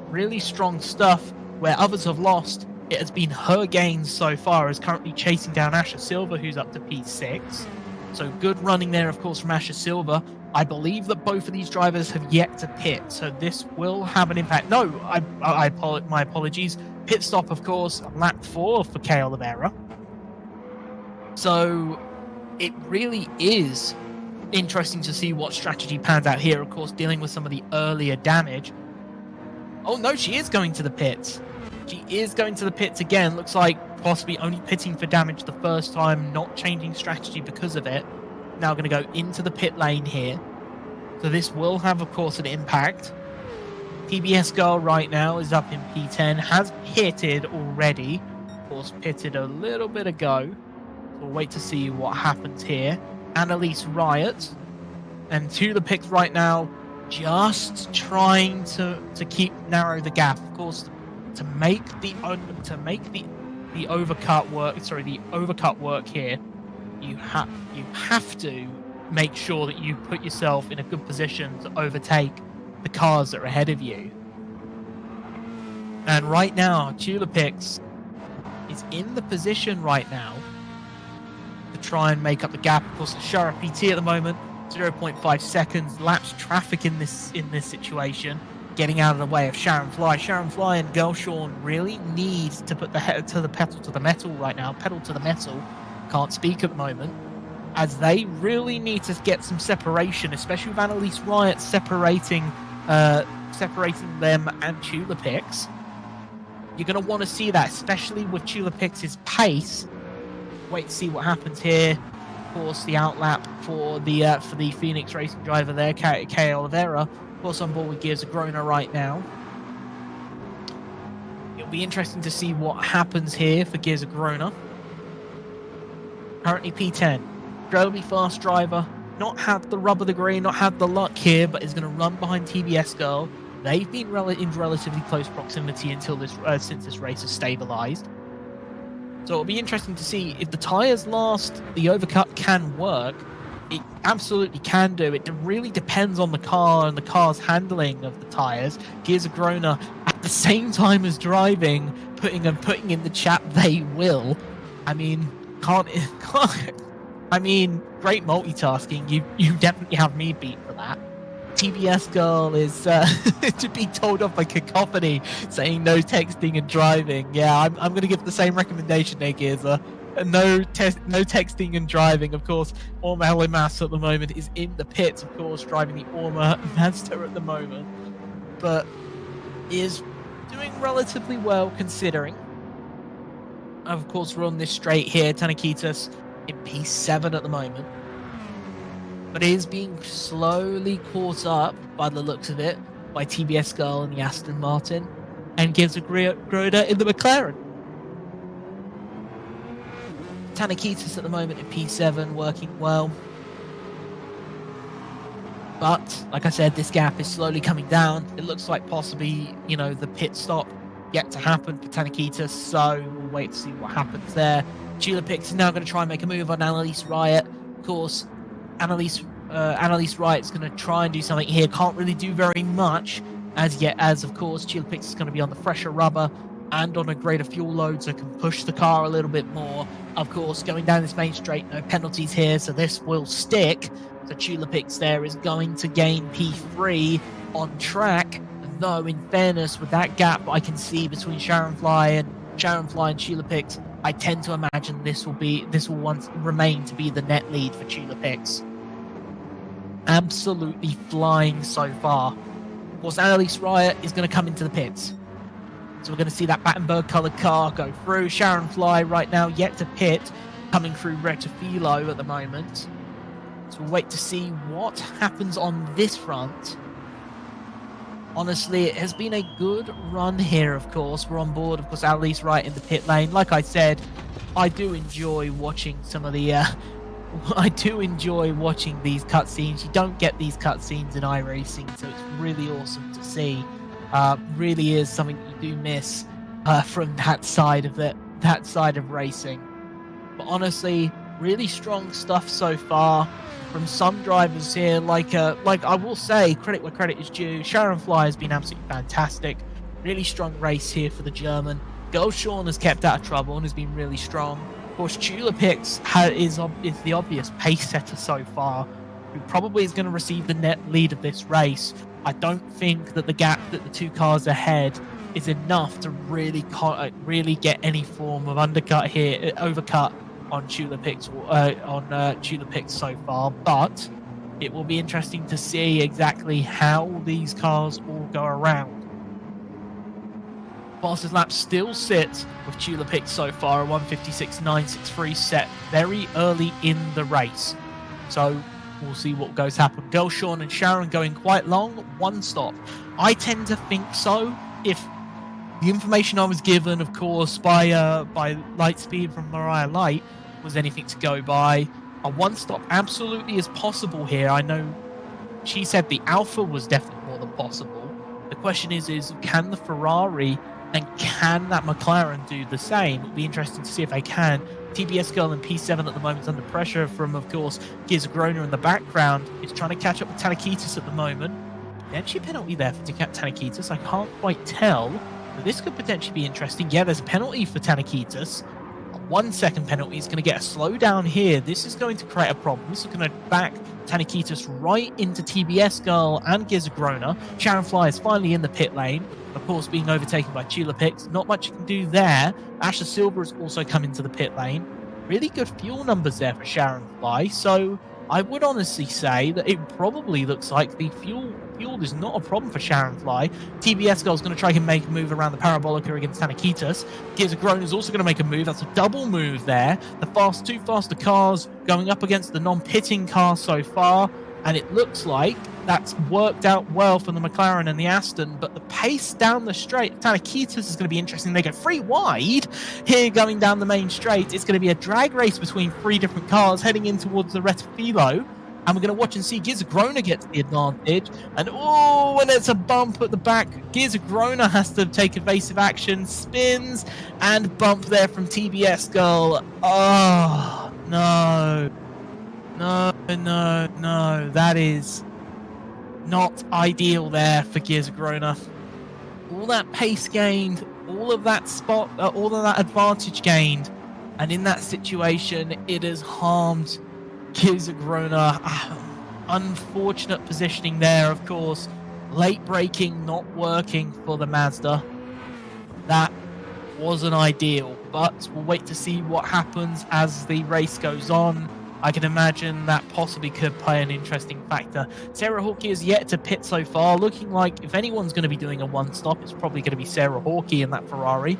really strong stuff. Where others have lost, it has been her gains so far, is currently chasing down Asher Silva, who's up to P6. So good running there, of course, from Asher Silva. I believe that both of these drivers have yet to pit, so this will have an impact. No, my apologies. Pit stop, of course, lap 4 for Kay Oliveira. So it really is interesting to see what strategy pans out here. Of course, dealing with some of the earlier damage. Oh no, she is going to the pits. She is going to the pits again. Looks like possibly only pitting for damage the first time, not changing strategy because of it. Now going to go into the pit lane here. So this will have, of course, an impact. TBS Girl right now is up in P10, has pitted already. Of course, pitted a little bit ago. So we'll wait to see what happens here. Annalise Riot and to the picks right now, just trying to narrow the gap. Of course, to make the overcut work. Sorry, the overcut work here. You have to make sure that you put yourself in a good position to overtake the cars that are ahead of you. And right now, Tulipix is in the position right now to try and make up the gap. Of course, the Shara PT at the moment, 0.5 seconds. Lapsed traffic in this situation, getting out of the way of Sharon Fly. Sharon Fly and Girl Sean really need to put the pedal to the metal right now. Pedal to the metal. Can't speak at the moment, as they really need to get some separation, especially with Annalise Riot separating them and Tulipix. You're going to want to see that, especially with Tulipix's pace. Wait to see what happens here. Of course, the outlap for the Phoenix Racing driver there, K. Oliveira. Of course, on board with Gears of Grona right now. It'll be interesting to see what happens here for Gears of Grona. Currently P10. Incredibly fast driver. Not had the rub of the green, not had the luck here, but is going to run behind TBS Girl. They've been in relatively close proximity until since this race has stabilized. So it'll be interesting to see if the tyres last, the overcut can work. It absolutely can do. It really depends on the car and the car's handling of the tyres. Gears of Grona, at the same time as driving, putting in the chat they will. I mean, I mean, great multitasking. You definitely have me beat for that. TBS Girl is to be told off by Cacophony saying no texting and driving. Yeah, I'm going to give the same recommendation there, Gearza. No texting and driving. Of course, Orma Elimas at the moment is in the pits, of course, driving the Orma Mazda at the moment, but is doing relatively well considering. Of course, we're on this straight here. Tanakitas in P7 at the moment, but is being slowly caught up, by the looks of it, by TBS Girl and the Aston Martin, and gives a Groda in the McLaren. Tanakitas at the moment in P7, working well. But, like I said, this gap is slowly coming down. It looks like possibly, the pit stop yet to happen for Tanakitas, so we'll wait to see what happens there. Tulipix is now going to try and make a move on Annalise Riot. Of course, Annalise Riot's going to try and do something here. Can't really do very much as yet, as of course Tulipix is going to be on the fresher rubber and on a greater fuel load, so can push the car a little bit more. Of course, going down this main straight, no penalties here, so this will stick. So Tulipix there is going to gain P3 on track, though in fairness, with that gap I can see between Sharon Fly and Tulipix, I tend to imagine this will once remain to be the net lead for Tulipix. Absolutely flying so far. Of course, Annalise Riot is going to come into the pits. So we're going to see that Battenberg coloured car go through. Sharon Fly right now yet to pit, coming through Retifilo at the moment. So we'll wait to see what happens on this front. Honestly, it has been a good run here, of course. We're on board, of course, Annalise Riot in the pit lane. Like I said, I do enjoy watching some of the... I do enjoy watching these cutscenes. You don't get these cutscenes in iRacing, so it's really awesome to see. Really is something you do miss from that side of racing. But honestly, really strong stuff so far from some drivers here. Like I will say, credit where credit is due. Sharon Fly has been absolutely fantastic. Really strong race here for the German. Girl Sean has kept out of trouble and has been really strong. Of course, Tulipix is the obvious pace setter so far, who probably is going to receive the net lead of this race. I don't think that the gap that the two cars ahead is enough to really get any form of overcut on Tulipix so far, but it will be interesting to see exactly how these cars all go around. Fastest lap still sits with Tulipix so far, a 1:56.963 set very early in the race. So we'll see what goes happen. Girl Sean and Sharon going quite long, one stop. I tend to think so. If the information I was given, of course, by Lightspeed from Mariah Light was anything to go by, a one stop absolutely is possible here. I know she said the Alpha was definitely more than possible. The question is can the Ferrari and can that McLaren do the same? It'll be interesting to see if they can. TBS Girl in P7 at the moment under pressure from, of course, Giz Groner in the background. It's trying to catch up with Tanakitis at the moment. Potentially a penalty there for Tanakitis. I can't quite tell. But this could potentially be interesting. Yeah, there's a penalty for Tanakitis. A 1 second penalty is going to get a slowdown here. This is going to create a problem. This is going to back Tanakitis right into TBS Girl and Giz Groner. Sharon Fly is finally in the pit lane. Of course, being overtaken by Tulipix. Not much you can do there. Asher Silver has also come into the pit lane. Really good fuel numbers there for Sharon Fly. So I would honestly say that it probably looks like the fuel is not a problem for Sharon Fly. TBS Girl is going to try and make a move around the Parabolica against Tanakitis. Giz Groner is also going to make a move. That's a double move there. The two faster cars going up against the non-pitting car so far. And it looks like that's worked out well for the McLaren and the Aston, but the pace down the straight, Tanakitis is going to be interesting. They go 3 wide here going down the main straight. It's going to be a drag race between 3 different cars heading in towards the Retafilo. And we're going to watch and see Giz Groner gets the advantage. And and it's a bump at the back. Giz Groner has to take evasive action, spins, and bump there from TBS Girl. Oh, no. No. That is not ideal there for Giz Groner. All that pace gained, all of that advantage gained, and in that situation, it has harmed Giz Groner. Unfortunate positioning there, of course. Late braking not working for the Mazda. That wasn't ideal, but we'll wait to see what happens as the race goes on. I can imagine that possibly could play an interesting factor. Sarah Hawkey is yet to pit so far, looking like if anyone's going to be doing a one-stop, it's probably going to be Sarah Hawkey in that Ferrari.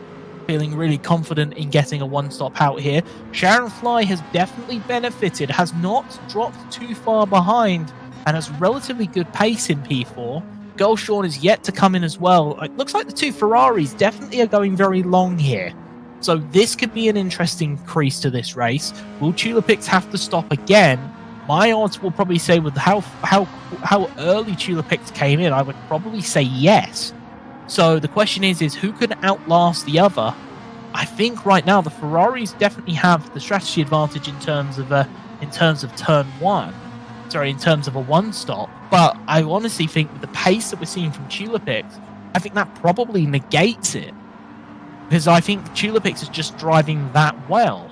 Feeling really confident in getting a one-stop out here. Sharon Fly has definitely benefited, has not dropped too far behind, and has relatively good pace in P4. Girl Sean is yet to come in as well. It looks like the 2 Ferraris definitely are going very long here. So this could be an interesting crease to this race. Will Tulipix have to stop again? My odds will probably say with how early Tulipix came in, I would probably say yes. So the question is who can outlast the other? I think right now the Ferraris definitely have the strategy advantage in terms of turn 1. Sorry, in terms of a one-stop. But I honestly think with the pace that we're seeing from Tulipix, I think that probably negates it. Because I think Tulipix is just driving that well.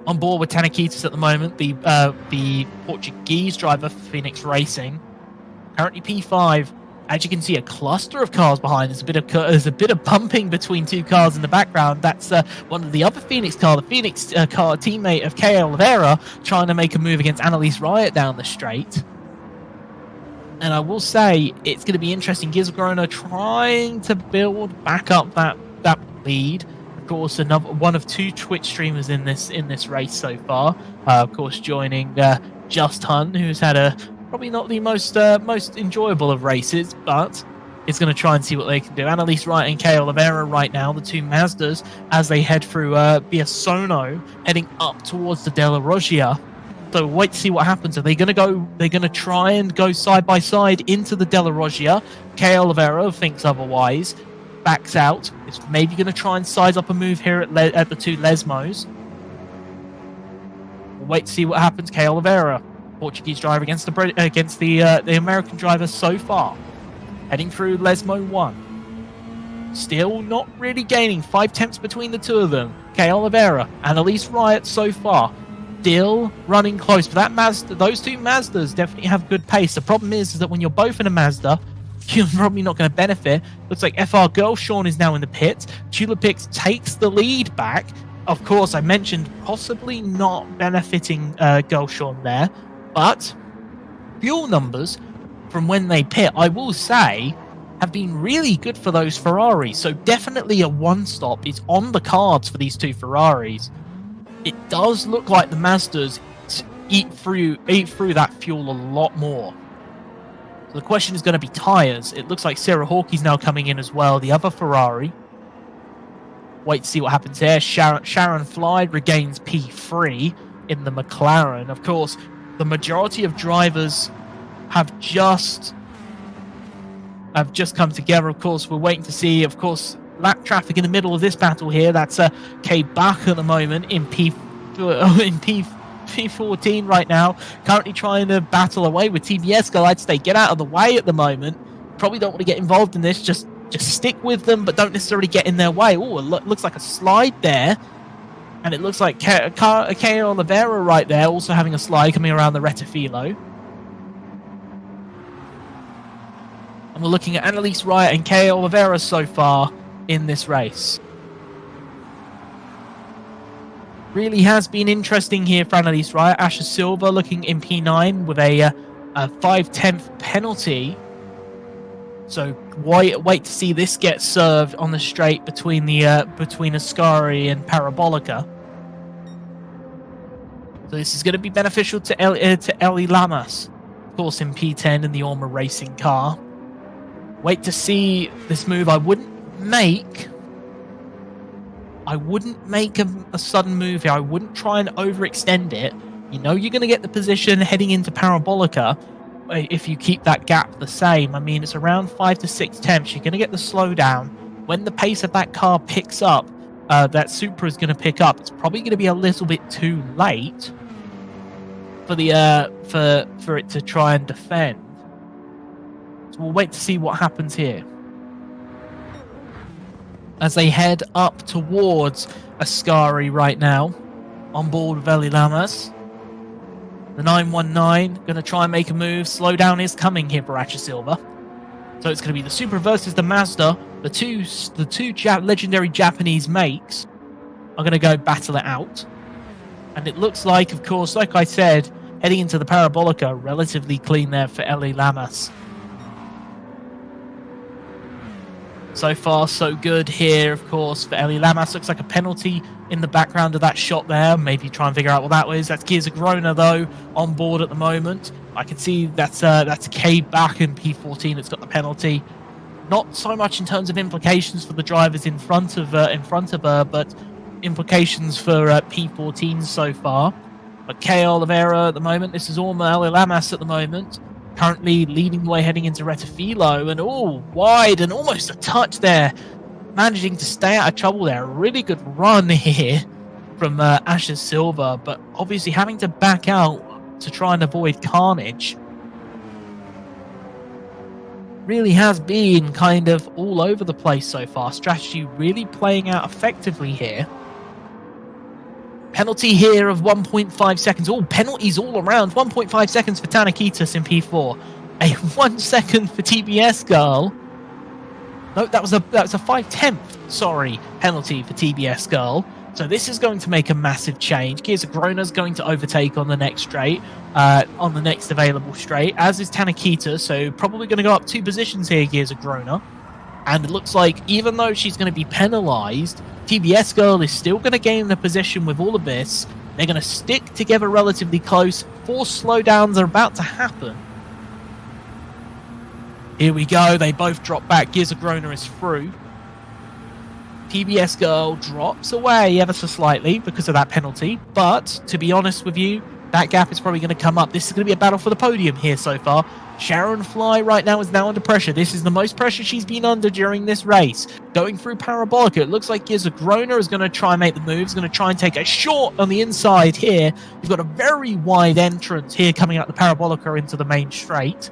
On board with Tanakitis at the moment, the Portuguese driver for Phoenix Racing. Currently P5. As you can see, a cluster of cars behind. There's a bit of bumping between 2 cars in the background. That's one of the other Phoenix car, the Phoenix car teammate of Kay Oliveira, trying to make a move against Annalise Riot down the straight. And I will say, it's going to be interesting. Giz Groner trying to build back up that lead. Of course, another one of 2 Twitch streamers in this race so far. Of course, joining Just Hun, who's had probably not the most enjoyable of races, but is going to try and see what they can do. Annalise Wright and Kay Oliveira right now, the 2 Mazdas, as they head through Biasono, heading up towards the Della Roggia. So wait to see what happens. Are they going to try and go side by side into the Della Roggia? Kay Oliveira thinks otherwise, backs out. It's maybe going to try and size up a move here at the 2 Lesmos. We'll wait to see what happens. Kay Oliveira, Portuguese driver against the American driver so far, heading through Lesmo 1. Still not really gaining. 5 tenths between the 2 of them. Kay Oliveira, Annalise Riot so far. Still running close, but that Mazda, those 2 Mazdas definitely have good pace. The problem is that when you're both in a Mazda, you're probably not going to benefit. Looks like FR Girl Sean is now in the pit. Tulipix takes the lead back. of course, I mentioned possibly not benefiting Gershon there, but fuel numbers from when they pit, I will say, have been really good for those Ferraris. So definitely a one-stop is on the cards for these two Ferraris. It does look like the Mazdas eat through that fuel a lot more. So the question is going to be tyres. It looks like Sarah Hawkey's now coming in as well, the other Ferrari. Wait to see what happens here. Sharon Fly regains P3 in the McLaren. Of course, the majority of drivers have just come together. Of course, we're waiting to see, of course, lap traffic in the middle of this battle here. That's Kay Bach at the moment in P14 right now, currently trying to battle away with TBS Girl. I'd say get out of the way at the moment. Probably don't want to get involved in this. Just stick with them, but don't necessarily get in their way. Oh, it looks like a slide there. And it looks like Kay Oliveira right there also having a slide coming around the Rettifilo. And we're looking at Annalise Wright and Kay Oliveira so far in this race. Really has been interesting here for Annalise Wright. Asher Silva looking in P9 with a 5/10 penalty. So wait to see this get served on the straight between Ascari and Parabolica. So this is going to be beneficial to Ellie Lamas, of course, in P10 in the Orma racing car. Wait to see this move. I wouldn't make a sudden move here. I wouldn't try and overextend it. You know you're going to get the position heading into Parabolica if you keep that gap the same. I mean, it's around 5 to 6 tenths. You're going to get the slowdown. When the pace of that car picks up, that Supra is going to pick up. It's probably going to be a little bit too late for it to try and defend. So we'll wait to see what happens here as they head up towards Ascari right now, on board with Ellie Lamas. The 919 going to try and make a move. Slowdown is coming here for Asher Silva. So it's going to be the Supra versus the Mazda. The two legendary Japanese makes are going to go battle it out. And it looks like, of course, like I said, heading into the Parabolica, relatively clean there for Ellie Lamas. So far, so good here, of course, for Ellie Lamas. Looks like a penalty in the background of that shot there. Maybe try and figure out what that was. That's Gears Grona, though, on board at the moment. I can see that's Kay back in P14 that's got the penalty. Not so much in terms of implications for the drivers in front of her, but implications for P14 so far. But Kay Oliveira at the moment. This is Orma Ellie Lamas at the moment. Currently leading the way heading into Rettifilo, and wide and almost a touch there. Managing to stay out of trouble there. A really good run here from Asher Silva, but obviously having to back out to try and avoid carnage. Really has been kind of all over the place so far. Strategy really playing out effectively here. Penalty here of 1.5 seconds. Penalties all around. 1.5 seconds for Tanakitas in P4. A 1 second for TBS Girl. No, that was a 5/10, penalty for TBS Girl. So this is going to make a massive change. Gears Grona's going to overtake on the next straight, on the next available straight, as is Tanakita. So probably going to go up 2 positions here, Gears Grona. And it looks like even though she's going to be penalised, TBS Girl is still going to gain the position with all of this. They're going to stick together relatively close. 4 slowdowns are about to happen. Here we go. They both drop back. Gears Grona is through. TBS Girl drops away ever so slightly because of that penalty. But to be honest with you, that gap is probably going to come up. This is going to be a battle for the podium here so far. Sharon Fly right now is now under pressure. This is the most pressure she's been under during this race. Going through Parabolica, it looks like Gears Grona is going to try and make the move. He's going to try and take a short on the inside here. You've got a very wide entrance here coming out the Parabolica into the main straight.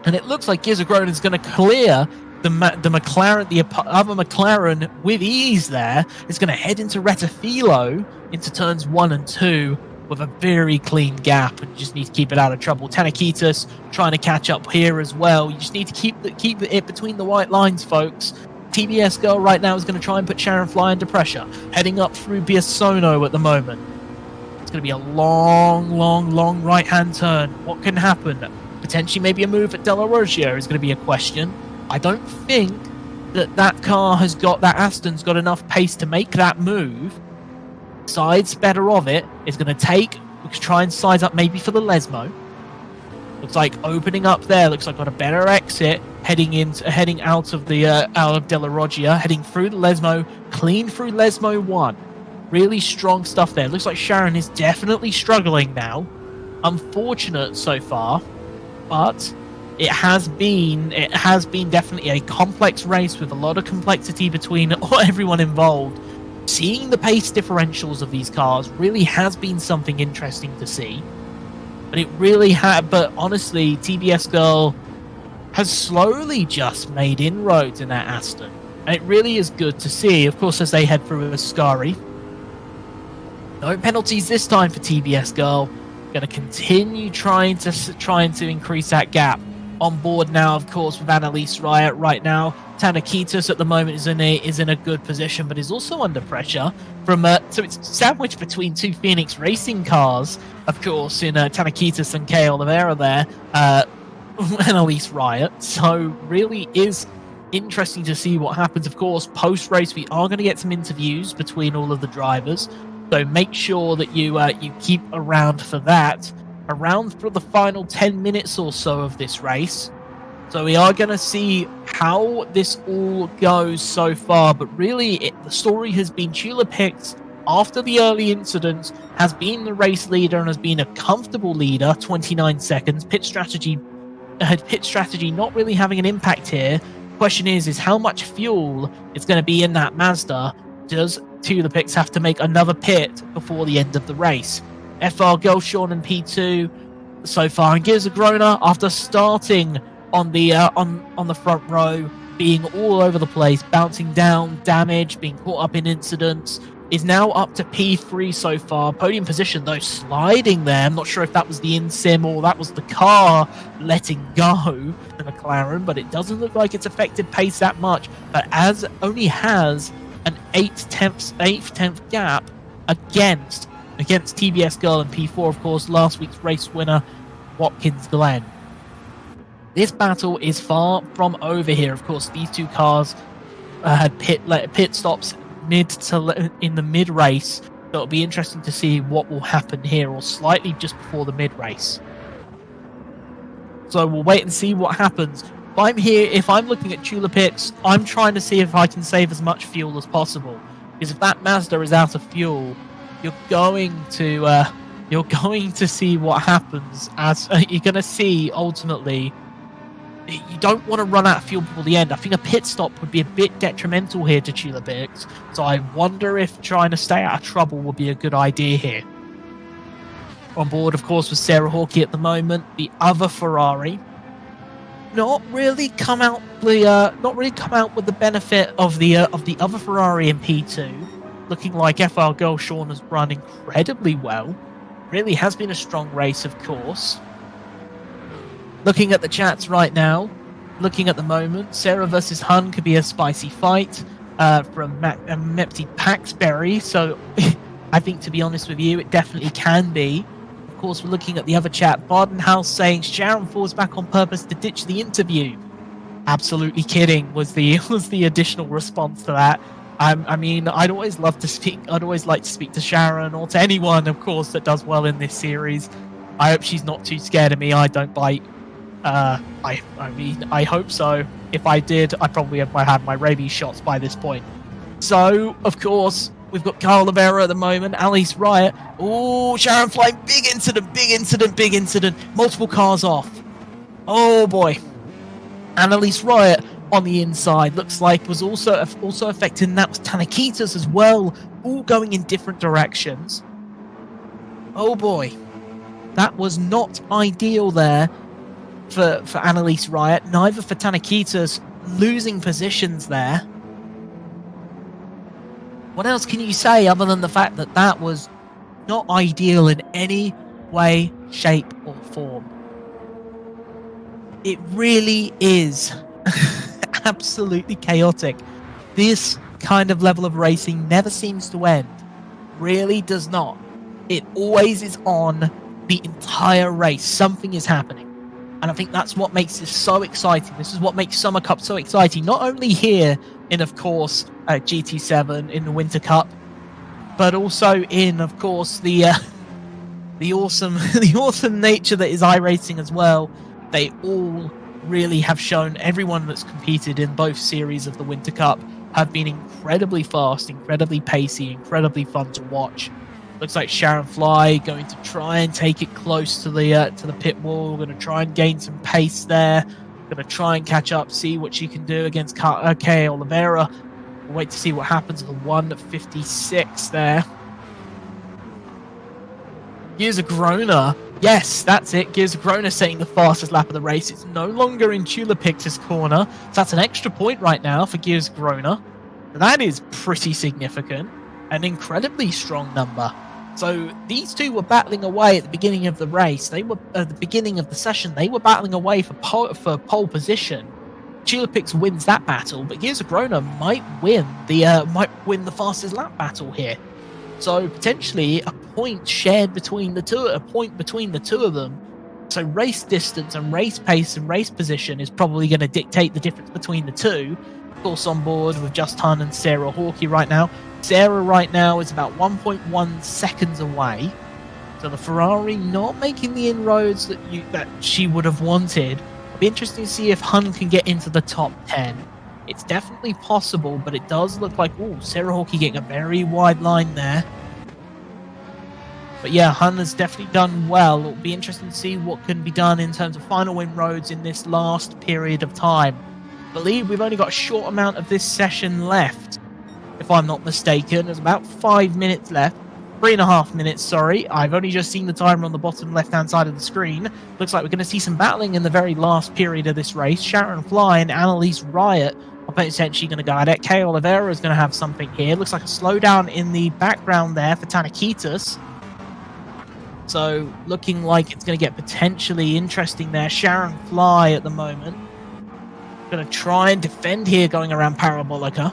And it looks like Gears Grona is going to clear the McLaren, the other McLaren with ease there. It's going to head into Rettifilo into turns 1 and 2 with a very clean gap, and you just need to keep it out of trouble. Tanakitas trying to catch up here as well. You just need to keep it between the white lines, folks. TBS Girl right now is going to try and put Sharon Fly under pressure, heading up through Biasono at the moment. It's going to be a long right-hand turn. What can happen? Potentially maybe a move at Della Roggio is going to be a question. I don't think that car has got, that Aston's got enough pace to make that move. Sides better of it is going to try and size up maybe for the Lesmo. Looks like opening up there. Looks like got a better exit heading out of Della Roggio, heading through the Lesmo, clean through Lesmo 1. Really strong stuff there. Looks like Sharon is definitely struggling now. Unfortunate so far, but it has been definitely a complex race with a lot of complexity between everyone involved. Seeing the pace differentials of these cars really has been something interesting to see. But it really but honestly, TBS Girl has slowly just made inroads in that Aston. And it really is good to see, of course, as they head through Ascari. No penalties this time for TBS Girl. Going to continue trying to increase that gap. On board now, of course, with Annalise Riot right now. Tanakitas at the moment is in a good position, but is also under pressure from so it's sandwiched between two Phoenix Racing cars, of course, in Tanakitas and Kay Oliveira there, Annalise Riot. So really is interesting to see what happens. Of course, post race we are going to get some interviews between all of the drivers, so make sure that you keep around for that. Around for the final 10 minutes or so of this race. So we are going to see how this all goes so far, but really the story has been Chula Picks, after the early incidents, has been the race leader and has been a comfortable leader, 29 seconds. Pit strategy not really having an impact here. Question is how much fuel is going to be in that Mazda? Does Chula Picks have to make another pit before the end of the race? FR Girl Sean and P2 so far, and Gears of Grona, after starting on the front row, being all over the place, bouncing down, damage, being caught up in incidents, is now up to P3 so far. Podium position though sliding there. I'm not sure if that was the in-sim or that was the car letting go, the McLaren, but it doesn't look like it's affected pace that much. But as only has an 8/10 gap against TBS Girl and P4, of course, last week's race winner, Watkins Glen. This battle is far from over here. Of course, these two cars had pit stops in the mid race. So it'll be interesting to see what will happen here, or slightly just before the mid race. So we'll wait and see what happens. If I'm looking at Chula Picks, I'm trying to see if I can save as much fuel as possible. Because if that Mazda is out of fuel, you're going to see what happens. As you're going to see, ultimately, you don't want to run out of fuel before the end. I think a pit stop would be a bit detrimental here to Chula Picks, so I wonder if trying to stay out of trouble would be a good idea here. On board, of course, with Sarah Hawkey at the moment, the other Ferrari. Not really come out with the benefit of the other Ferrari in P2. Looking like FR Girl Sean has run incredibly well. Really has been a strong race, of course. Looking at the chats right now, looking at the moment, Sarah versus Hun could be a spicy fight from Mepti Paxberry. So I think, to be honest with you, it definitely can be. Of course, we're looking at the other chat. Bardenhouse saying Sharon falls back on purpose to ditch the interview. Absolutely kidding was the additional response to that. I mean, I'd always like to speak to Sharon, or to anyone, of course, that does well in this series. I hope she's not too scared of me. I don't bite. I mean, I hope so. If I did, I probably have had my rabies shots by this point. So, of course, we've got Kyle Oliveira at the moment, Alice Riot. Oh, Sharon flying, big incident. Multiple cars off. Oh boy. Annalise Riot on the inside looks like was also affected, and that was Tanakitas as well, all going in different directions. Oh boy, that was not ideal there for Annalise Riot, neither for Tanakitas, losing positions there. What else can you say other than the fact that that was not ideal in any way, shape or form? It really is absolutely chaotic this kind of level of racing never seems to end. Really does not. It always is on the entire race. Something is happening. And I think that's what makes this so exciting. This is what makes Summer Cup so exciting. Not only here in, of course, GT7 in the Winter Cup, but also in, of course, the awesome the awesome nature that is iRacing as well. They all really have shown, everyone that's competed in both series of the Winter Cup have been incredibly fast, incredibly pacey, incredibly fun to watch. Looks like Sharon Fly going to try and take it close to the pit wall. Going to try and gain some pace there. Going to try and catch up, see what she can do against Kay Oliveira. We'll wait to see what happens at the 1:56 there. Gears of Grona. Yes, that's it. Gears of Grona setting the fastest lap of the race. It's no longer in Tulipix's corner. So that's an extra point right now for Gears of Grona. That is pretty significant. An incredibly strong number. So these two were battling away at the beginning of the race. They were at the beginning of the session. They were battling away for pole position. Tulipix wins that battle, but Gears of Grona might win the fastest lap battle here. So potentially a point shared between the two, a point between the two of them. So race distance and race pace and race position is probably going to dictate the difference between the two. Of course, on board with Just Hun and Sarah Hawkey right now. Sarah right now is about 1.1 seconds away. So the Ferrari not making the inroads that she would have wanted. It'll be interesting to see if Hun can get into the top 10. It's definitely possible, but it does look like, Sarah Hawkey getting a very wide line there. But yeah, Hun has definitely done well. It'll be interesting to see what can be done in terms of final inroads in this last period of time. I believe we've only got a short amount of this session left, if I'm not mistaken. There's about 5 minutes left. 3.5 minutes, sorry. I've only just seen the timer on the bottom left-hand side of the screen. Looks like we're going to see some battling in the very last period of this race. Sharon Fly and Annalise Riot are potentially going to go at it. Kay Oliveira is going to have something here. Looks like a slowdown in the background there for Tanakitas. So looking like it's going to get potentially interesting there. Sharon Fly at the moment. Going to try and defend here going around Parabolica.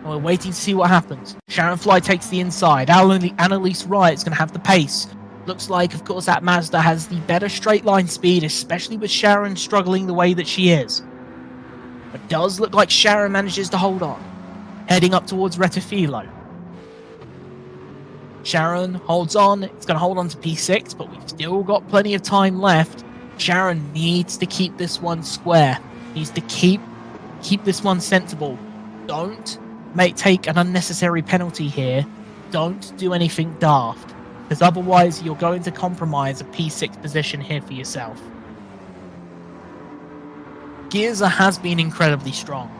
We're waiting to see what happens. Sharon Fly takes the inside. Annalise Riot's going to have the pace. Looks like, of course, that Mazda has the better straight line speed, especially with Sharon struggling the way that she is. It does look like Sharon manages to hold on. Heading up towards Rettifilo. Sharon holds on. It's going to hold on to P6, but we've still got plenty of time left. Sharon needs to keep this one square. Needs to keep this one sensible. Don't take an unnecessary penalty here. Don't do anything daft, because otherwise you're going to compromise a P6 position here for yourself. Gearza has been incredibly strong.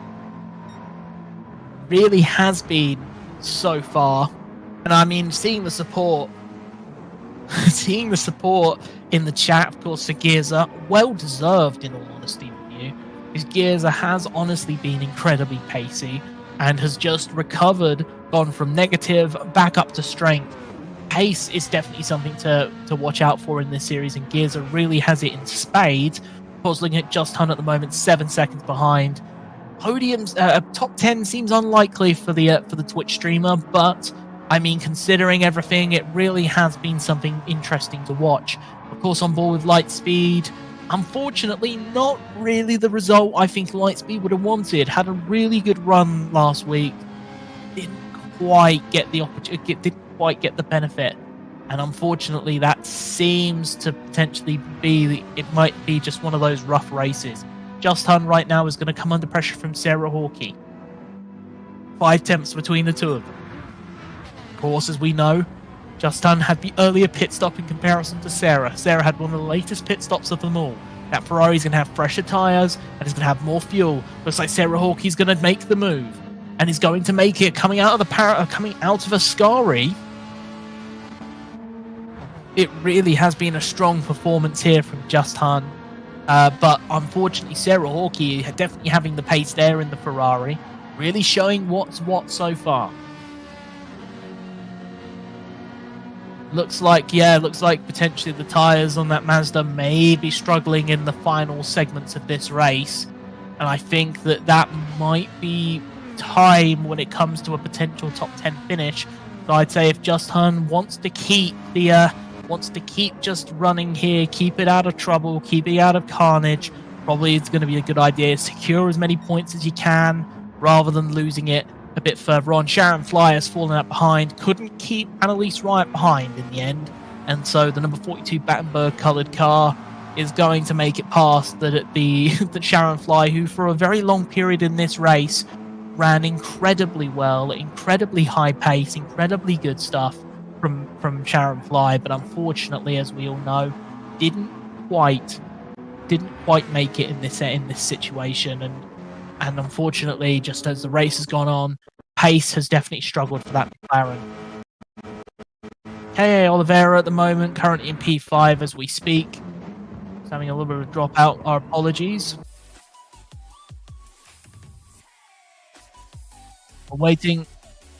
Really has been so far. And I mean, seeing the support in the chat, of course, for Gearza, well deserved in all honesty with you, because Gearza has honestly been incredibly pacey and has just recovered, gone from negative back up to strength. Pace is definitely something to watch out for in this series, and Gearza really has it in spades. Of course, looking at Just Hun at the moment, 7 seconds behind. Podiums, top 10 seems unlikely for the Twitch streamer, but I mean, considering everything, it really has been something interesting to watch. Of course, on board with Lightspeed, unfortunately, not really the result I think Lightspeed would have wanted. Had a really good run last week, didn't quite get the opportunity, didn't quite get the benefit, and unfortunately, that seems to potentially be. It might be just one of those rough races. Just Hun right now is going to come under pressure from Sarah Hawkey. 5 tenths between the two of them. Of course, as we know, Just Hun had the earlier pit stop in comparison to Sarah. Sarah had one of the latest pit stops of them all. That Ferrari's going to have fresher tyres and is going to have more fuel. Looks like Sarah Hawkey's going to make the move and is going to make it coming out of Ascari. It really has been a strong performance here from Just Hun. But unfortunately, Sarah Hawkey definitely having the pace there in the Ferrari. Really showing what's what so far. Looks like potentially the tyres on that Mazda may be struggling in the final segments of this race. And I think that might be time when it comes to a potential top 10 finish. So I'd say if Just Hun wants to keep just running here, keep it out of trouble, keep it out of carnage, probably it's going to be a good idea. Secure as many points as you can rather than losing it a bit further on. Sharon Fly has fallen out behind, couldn't keep Annalise Riot behind in the end, and so the number 42 Battenberg coloured car is going to make it past the Sharon Fly, who for a very long period in this race ran incredibly well, incredibly high pace, incredibly good stuff from Sharon Fly, but unfortunately, as we all know, didn't quite make it in this situation, and unfortunately, just as the race has gone on, pace has definitely struggled for that McLaren. K.A. Oliveira at the moment, currently in P5 as we speak. He's having a little bit of a dropout. Our apologies.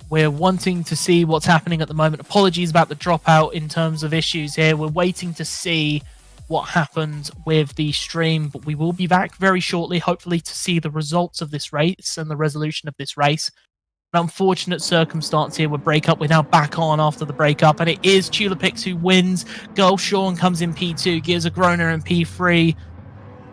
We're wanting to see what's happening at the moment. Apologies about the dropout in terms of issues here. We're waiting to see what happens with the stream, but we will be back very shortly, hopefully to see the results of this race and the resolution of this race. An unfortunate circumstance here with breakup. We're now back on after the breakup, and it is Tulipix who wins. Girl Sean comes in P2, Gears of Groner in P3.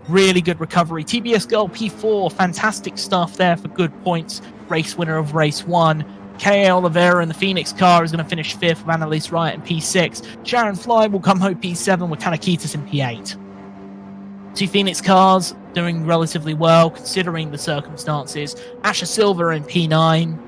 Really good recovery. TBS Girl P4, fantastic stuff there for good points. Race winner of race 1. K.A. Oliveira in the Phoenix car is going to finish 5th with Annalise Riot in P6. Sharon Fly will come home P7 with Kanakitas in P8. 2 Phoenix cars doing relatively well considering the circumstances. Asher Silver in P9.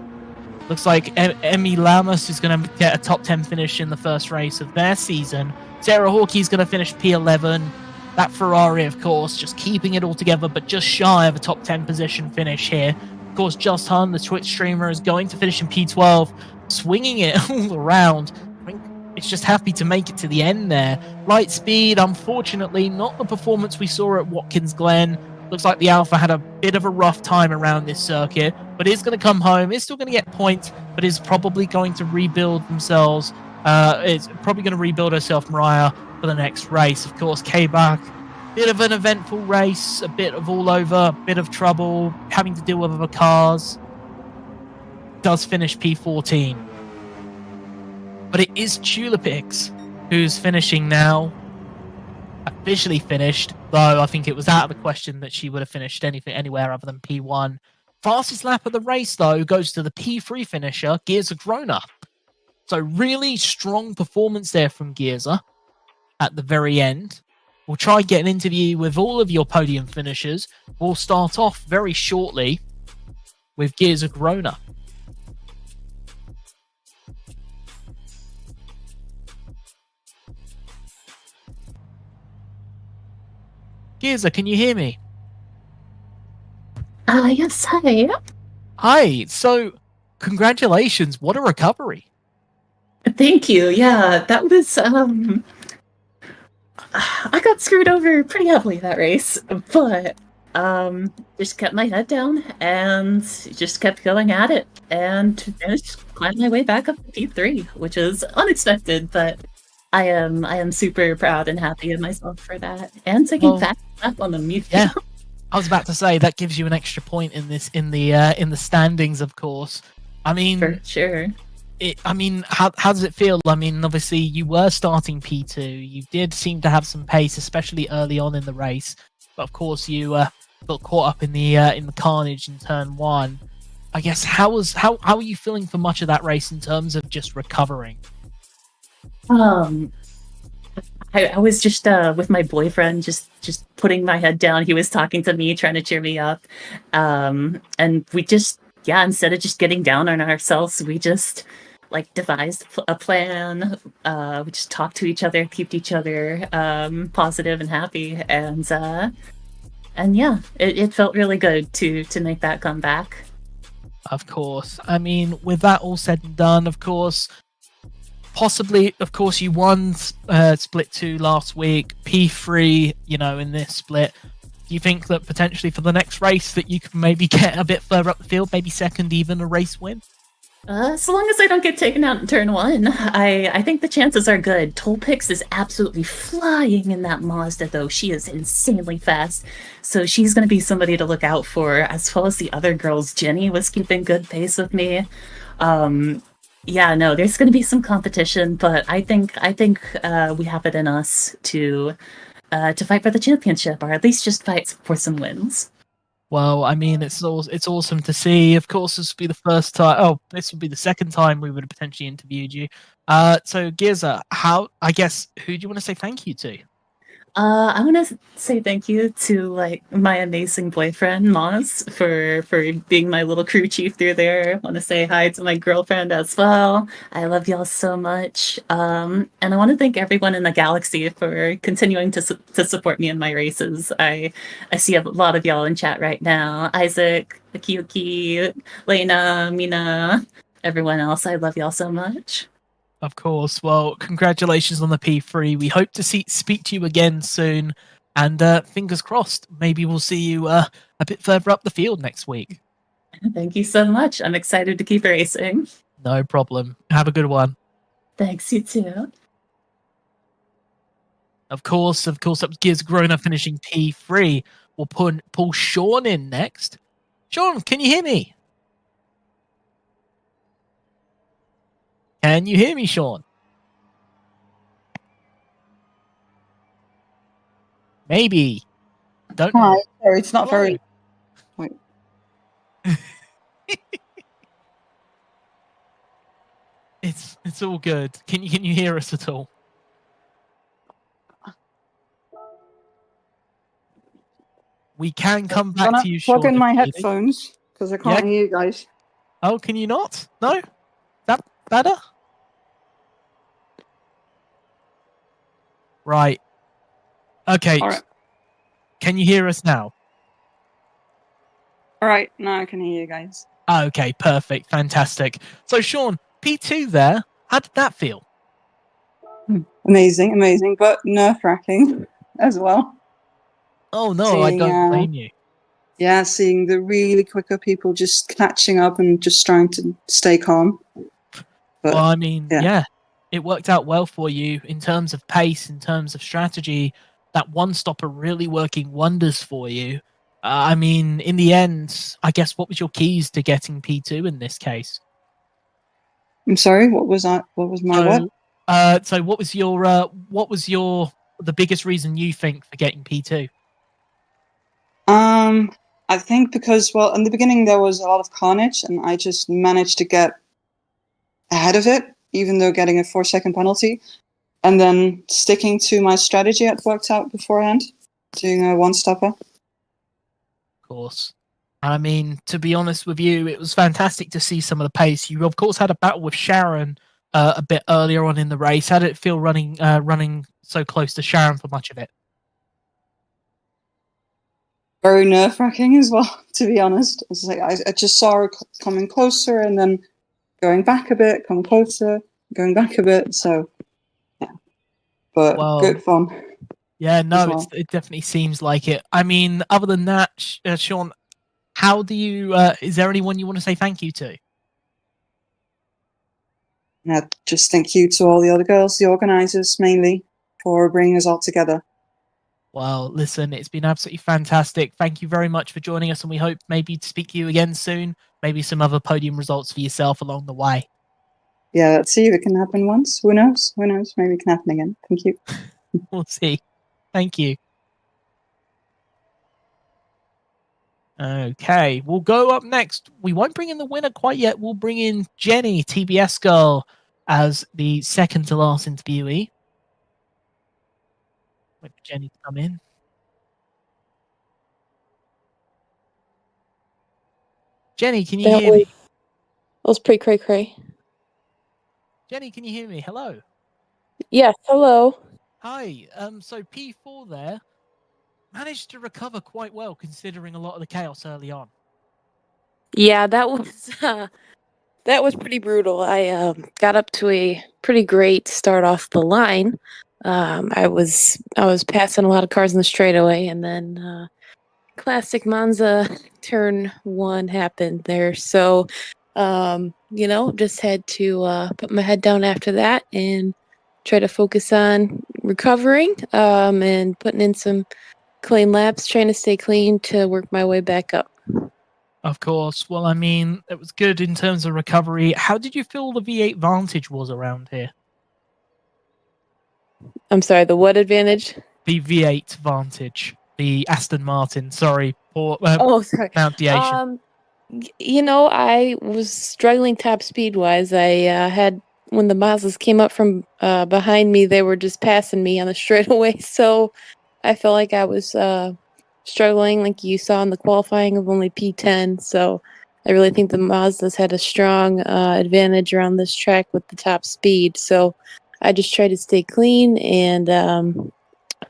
Looks like Emmy Lamas is going to get a top 10 finish in the first race of their season. Sarah Hawkey is going to finish P11. That Ferrari, of course, just keeping it all together, but just shy of a top 10 position finish here. Of course, Just Hun, the Twitch streamer, is going to finish in P12, swinging it all around. I think it's just happy to make it to the end there. Lightspeed, unfortunately, not the performance we saw at Watkins Glen. Looks like the Alpha had a bit of a rough time around this circuit, but is going to come home. Is still going to get points, but is probably going to rebuild themselves. It's probably going to rebuild herself, Mariah, for the next race. Of course, K-Bach, bit of an eventful race, a bit of all over, a bit of trouble, having to deal with other cars. Does finish P14. But it is Tulipix who's finishing now. Officially finished, though I think it was out of the question that she would have finished anywhere other than P1. Fastest lap of the race, though, goes to the P3 finisher, Gears of Groner. So really strong performance there from Gearza at the very end. We'll try and get an interview with all of your podium finishers. We'll start off very shortly with Gears of Groner. Gearza, can you hear me? Yes, hi. Hi, so congratulations, what a recovery. Thank you. Yeah, that was, I got screwed over pretty heavily that race, but, just kept my head down and just kept going at it and managed to climb my way back up to P3, which is unexpected, but I am super proud and happy of myself for that. And taking fast lap on the mute. Yeah. I was about to say that gives you an extra point in the standings, of course. I mean, for sure. How does it feel? I mean, obviously you were starting P2. You did seem to have some pace, especially early on in the race. But of course, you got caught up in the carnage in turn 1. I guess how are you feeling for much of that race in terms of just recovering? I was just with my boyfriend, just putting my head down. He was talking to me, trying to cheer me up, and we just instead of just getting down on ourselves, we just devised a plan. We just talked to each other, kept each other positive and happy, and it felt really good to make that comeback. Of course. I mean, with that all said and done, of course, possibly, of course, you won Split 2 last week, P3, in this split. Do you think that potentially for the next race that you could maybe get a bit further up the field, maybe second, even a race win? So long as I don't get taken out in turn one, I think the chances are good. Tolpix is absolutely flying in that Mazda, though. She is insanely fast. So she's going to be somebody to look out for, as well as the other girls. Jenny was keeping good pace with me. Yeah, no, there's going to be some competition, but I think we have it in us to fight for the championship, or at least just fight for some wins. Well, I mean, it's awesome to see. Of course, this will be the first time. Oh, this will be the second time we would have potentially interviewed you. So Giza, I guess, who do you want to say thank you to? I want to say thank you to like my amazing boyfriend Moz for being my little crew chief through there. I want to say hi to my girlfriend as well. I love y'all so much. And I want to thank everyone in the galaxy for continuing to support me in my races. I see a lot of y'all in chat right now. Isaac, Akiyuki, Lena, Mina, everyone else. I love y'all so much. Of course. Well, congratulations on the P3. We hope to speak to you again soon, and fingers crossed, maybe we'll see you a bit further up the field next week. Thank you so much. I'm excited to keep racing. No problem. Have a good one. Thanks, you too. Of course, that was Gears Grona finishing P3. We'll pull Sean in next. Sean, can you hear me? Can you hear me, Sean? Maybe. Don't know. Hi. Sorry, it's not very. Wait. It's all good. Can you hear us at all? We can come back to you, Sean. Plug in my headphones because I can't hear you guys. Oh, can you not? No? Is that better? Right. Okay. All right. Can you hear us now? All right. Now I can hear you guys. Okay, perfect. Fantastic. So, Sean, P2 there, how did that feel? Amazing, but nerve-wracking as well. Oh, no, I don't blame you. Yeah, seeing the really quicker people just catching up and just trying to stay calm. But, well, I mean, yeah, it worked out well for you in terms of pace, in terms of strategy. That one stopper really working wonders for you. I mean, in the end, I guess what was your keys to getting P2 in this case? I'm sorry, what was my what? So what was the biggest reason you think for getting P2? I think because, well, in the beginning there was a lot of carnage and I just managed to get ahead of it, even though getting a 4-second penalty. And then sticking to my strategy I'd worked out beforehand, doing a one-stopper. Of course. I mean, to be honest with you, it was fantastic to see some of the pace. You, of course, had a battle with Sharon a bit earlier on in the race. How did it feel running so close to Sharon for much of it? Very nerve-wracking as well, to be honest. It's like I just saw her coming closer and then going back a bit, coming closer, going back a bit. So, yeah. But good fun. Yeah, no, it definitely seems like it. I mean, other than that, Sean, how do you? Is there anyone you want to say thank you to? Yeah, just thank you to all the other girls, the organisers mainly, for bringing us all together. Well, listen, it's been absolutely fantastic. Thank you very much for joining us, and we hope maybe to speak to you again soon. Maybe some other podium results for yourself along the way. Yeah, let's see if it can happen once. Who knows? Who knows? Maybe it can happen again. Thank you. We'll see. Thank you. Okay, we'll go up next. We won't bring in the winner quite yet. We'll bring in Jenny, TBS girl, as the second to last interviewee. Wait for Jenny to come in. Jenny, can you hear me? That was pretty cray-cray. Jenny, can you hear me? Hello. Yes, hello. Hi. So P4 there managed to recover quite well considering a lot of the chaos early on. Yeah, that was pretty brutal. I got up to a pretty great start off the line. I was passing a lot of cars in the straightaway, and then classic Monza turn 1 happened there. So Just had to put my head down after that and try to focus on recovering and putting in some clean laps, trying to stay clean to work my way back up. Of course. Well, I mean, it was good in terms of recovery. How did you feel the V8 Vantage was around here? I'm sorry, the what advantage? The V8 Vantage, the Aston Martin. Sorry, for Sorry. pronunciation. I was struggling top speed wise. I had when the Mazdas came up from behind me, they were just passing me on the straightaway. So I felt like I was struggling, like you saw in the qualifying of only P10. So I really think the Mazdas had a strong advantage around this track with the top speed. So I just tried to stay clean and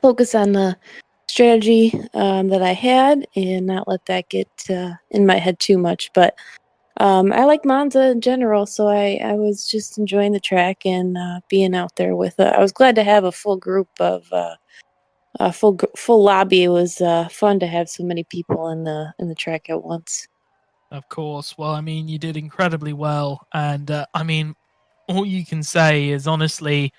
focus on the strategy that I had and not let that get in my head too much. But I like Monza in general, so I was just enjoying the track and being out there with. I was glad to have a full group of full lobby. It was fun to have so many people in the track at once. Of course. Well, I mean, you did incredibly well, and I mean, all you can say is honestly,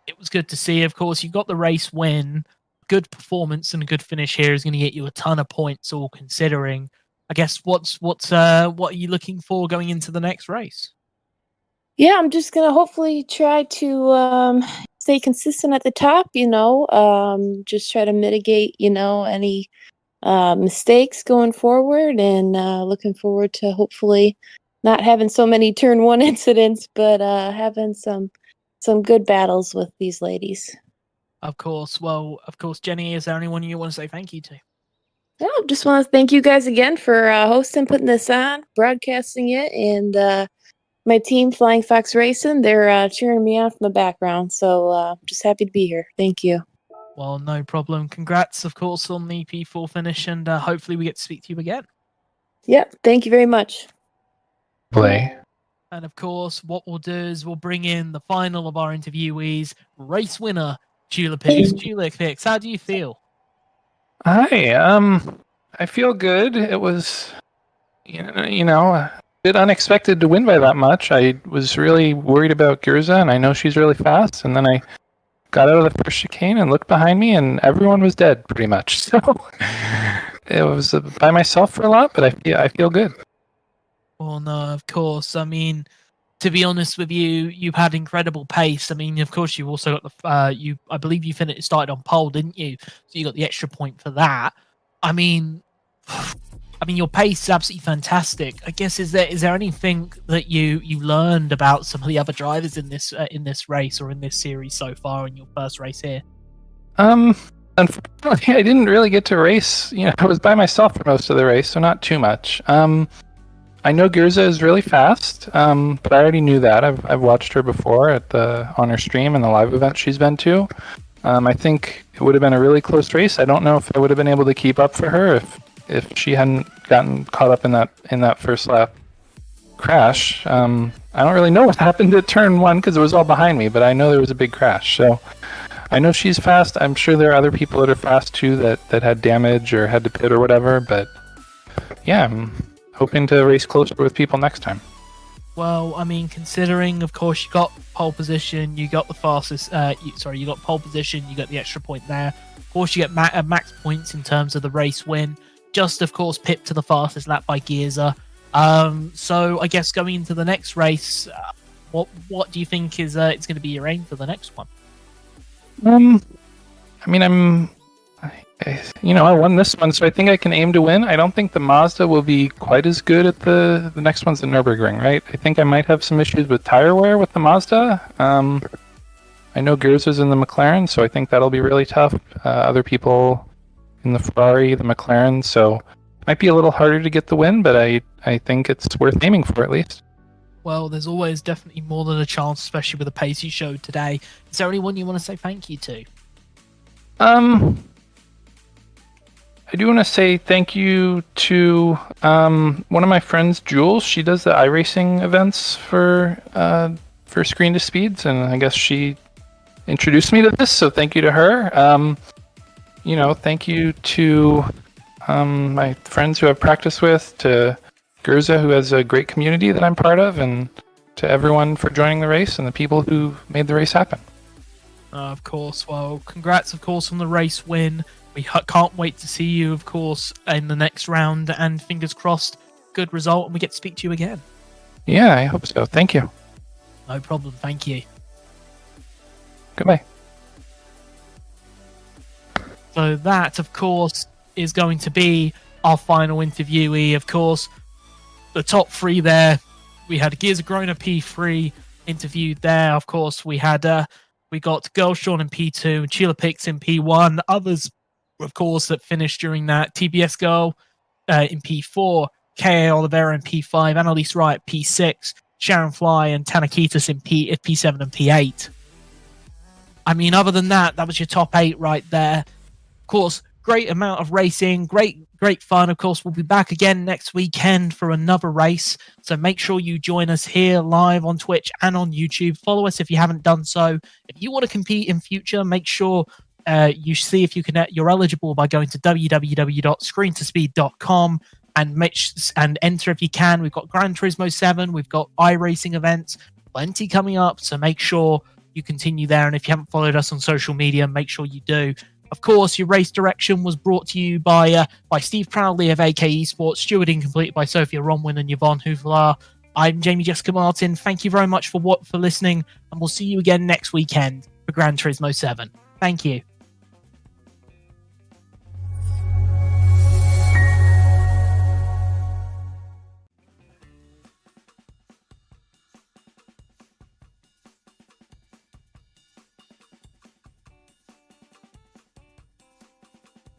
it was good to see. Of course, you got the race win. Good performance and a good finish here is going to get you a ton of points, all considering. I guess what are you looking for going into the next race? Yeah, I'm just gonna hopefully try to stay consistent at the top. Just try to mitigate any mistakes going forward, and looking forward to hopefully not having so many turn one incidents, but having some good battles with these ladies. Of course. Well, of course, Jenny, is there anyone you want to say thank you to? No, just want to thank you guys again for hosting, putting this on, broadcasting it, and my team, Flying Fox Racing, they're cheering me on from the background. So just happy to be here. Thank you. Well, no problem. Congrats, of course, on the P4 finish, and hopefully we get to speak to you again. Yep, thank you very much. Play. And of course, what we'll do is we'll bring in the final of our interviewees, race winner, Jula Pix. Jula Pix, how do you feel? Hi. I feel good. It was, a bit unexpected to win by that much. I was really worried about Girza, and I know she's really fast. And then I got out of the first chicane and looked behind me, and everyone was dead, pretty much. So it was by myself for a lot, but I feel good. Well, no, of course. I mean, to be honest with you, you've had incredible pace. I mean, of course, you also got the I believe you started on pole, didn't you? So you got the extra point for that. I mean, your pace is absolutely fantastic. I guess is there anything that you learned about some of the other drivers in this race or in this series so far in your first race here? Unfortunately, I didn't really get to race. I was by myself for most of the race, so not too much. I know Girza is really fast, but I already knew that. I've watched her before on her stream and the live event she's been to. I think it would have been a really close race. I don't know if I would have been able to keep up for her if she hadn't gotten caught up in that first lap crash. I don't really know what happened at turn one because it was all behind me, but I know there was a big crash. So I know she's fast. I'm sure there are other people that are fast too that had damage or had to pit or whatever. But yeah, I'm hoping to race closer with people next time. Well, I mean, considering, of course, you got pole position, you got the fastest. You got pole position, you got the extra point there. Of course, you get max points in terms of the race win. Just, of course, pipped to the fastest lap by Girza. So I guess going into the next race, what do you think is it's going to be your aim for the next one? I mean, I won this one, so I think I can aim to win. I don't think the Mazda will be quite as good at the next one's the Nürburgring, right? I think I might have some issues with tire wear with the Mazda. I know Girza's in the McLaren, so I think that'll be really tough. Other people in the Ferrari, the McLaren, so it might be a little harder to get the win, but I think it's worth aiming for at least. Well, there's always definitely more than a chance, especially with the pace you showed today. Is there anyone you want to say thank you to? I do want to say thank you to one of my friends, Jules. She does the iRacing events for Screen to Speeds, and I guess she introduced me to this, so thank you to her. Thank you to my friends who I've practiced with, to Gurza, who has a great community that I'm part of, and to everyone for joining the race and the people who made the race happen. Of course. Well, congrats, of course, on the race win. We can't wait to see you, of course, in the next round, and fingers crossed, good result, and we get to speak to you again. Yeah, I hope so. Thank you. No problem. Thank you. Goodbye. So that, of course, is going to be our final interviewee. Of course, the top three there. We had Gears of Grona P3 interviewed there. Of course, we got Girl Sean in P2 and Sheila Pix in P1. Others, of course, that finished during that: TBS Girl in P4, K.A. Oliveira in P5, Annalise Wright P6, Sharon Fly and Tanakitas in P7 and P8. I mean, other than that, that was your top 8 right there. Of course, great amount of racing, great fun. Of course, we'll be back again next weekend for another race. So make sure you join us here live on Twitch and on YouTube. Follow us if you haven't done so. If you want to compete in future, make sure you see if you're eligible by going to www.screentospeed.com and enter if you can. We've got Gran Turismo 7, we've got iRacing events, plenty coming up. So make sure you continue there. And if you haven't followed us on social media, make sure you do. Of course, your race direction was brought to you by Steve Proudley of AK Esports, stewarding completed by Sophia Ronwin and Yvonne Huvlar. I'm Jamie Jessica Martin. Thank you very much for listening, and we'll see you again next weekend for Gran Turismo 7. Thank you.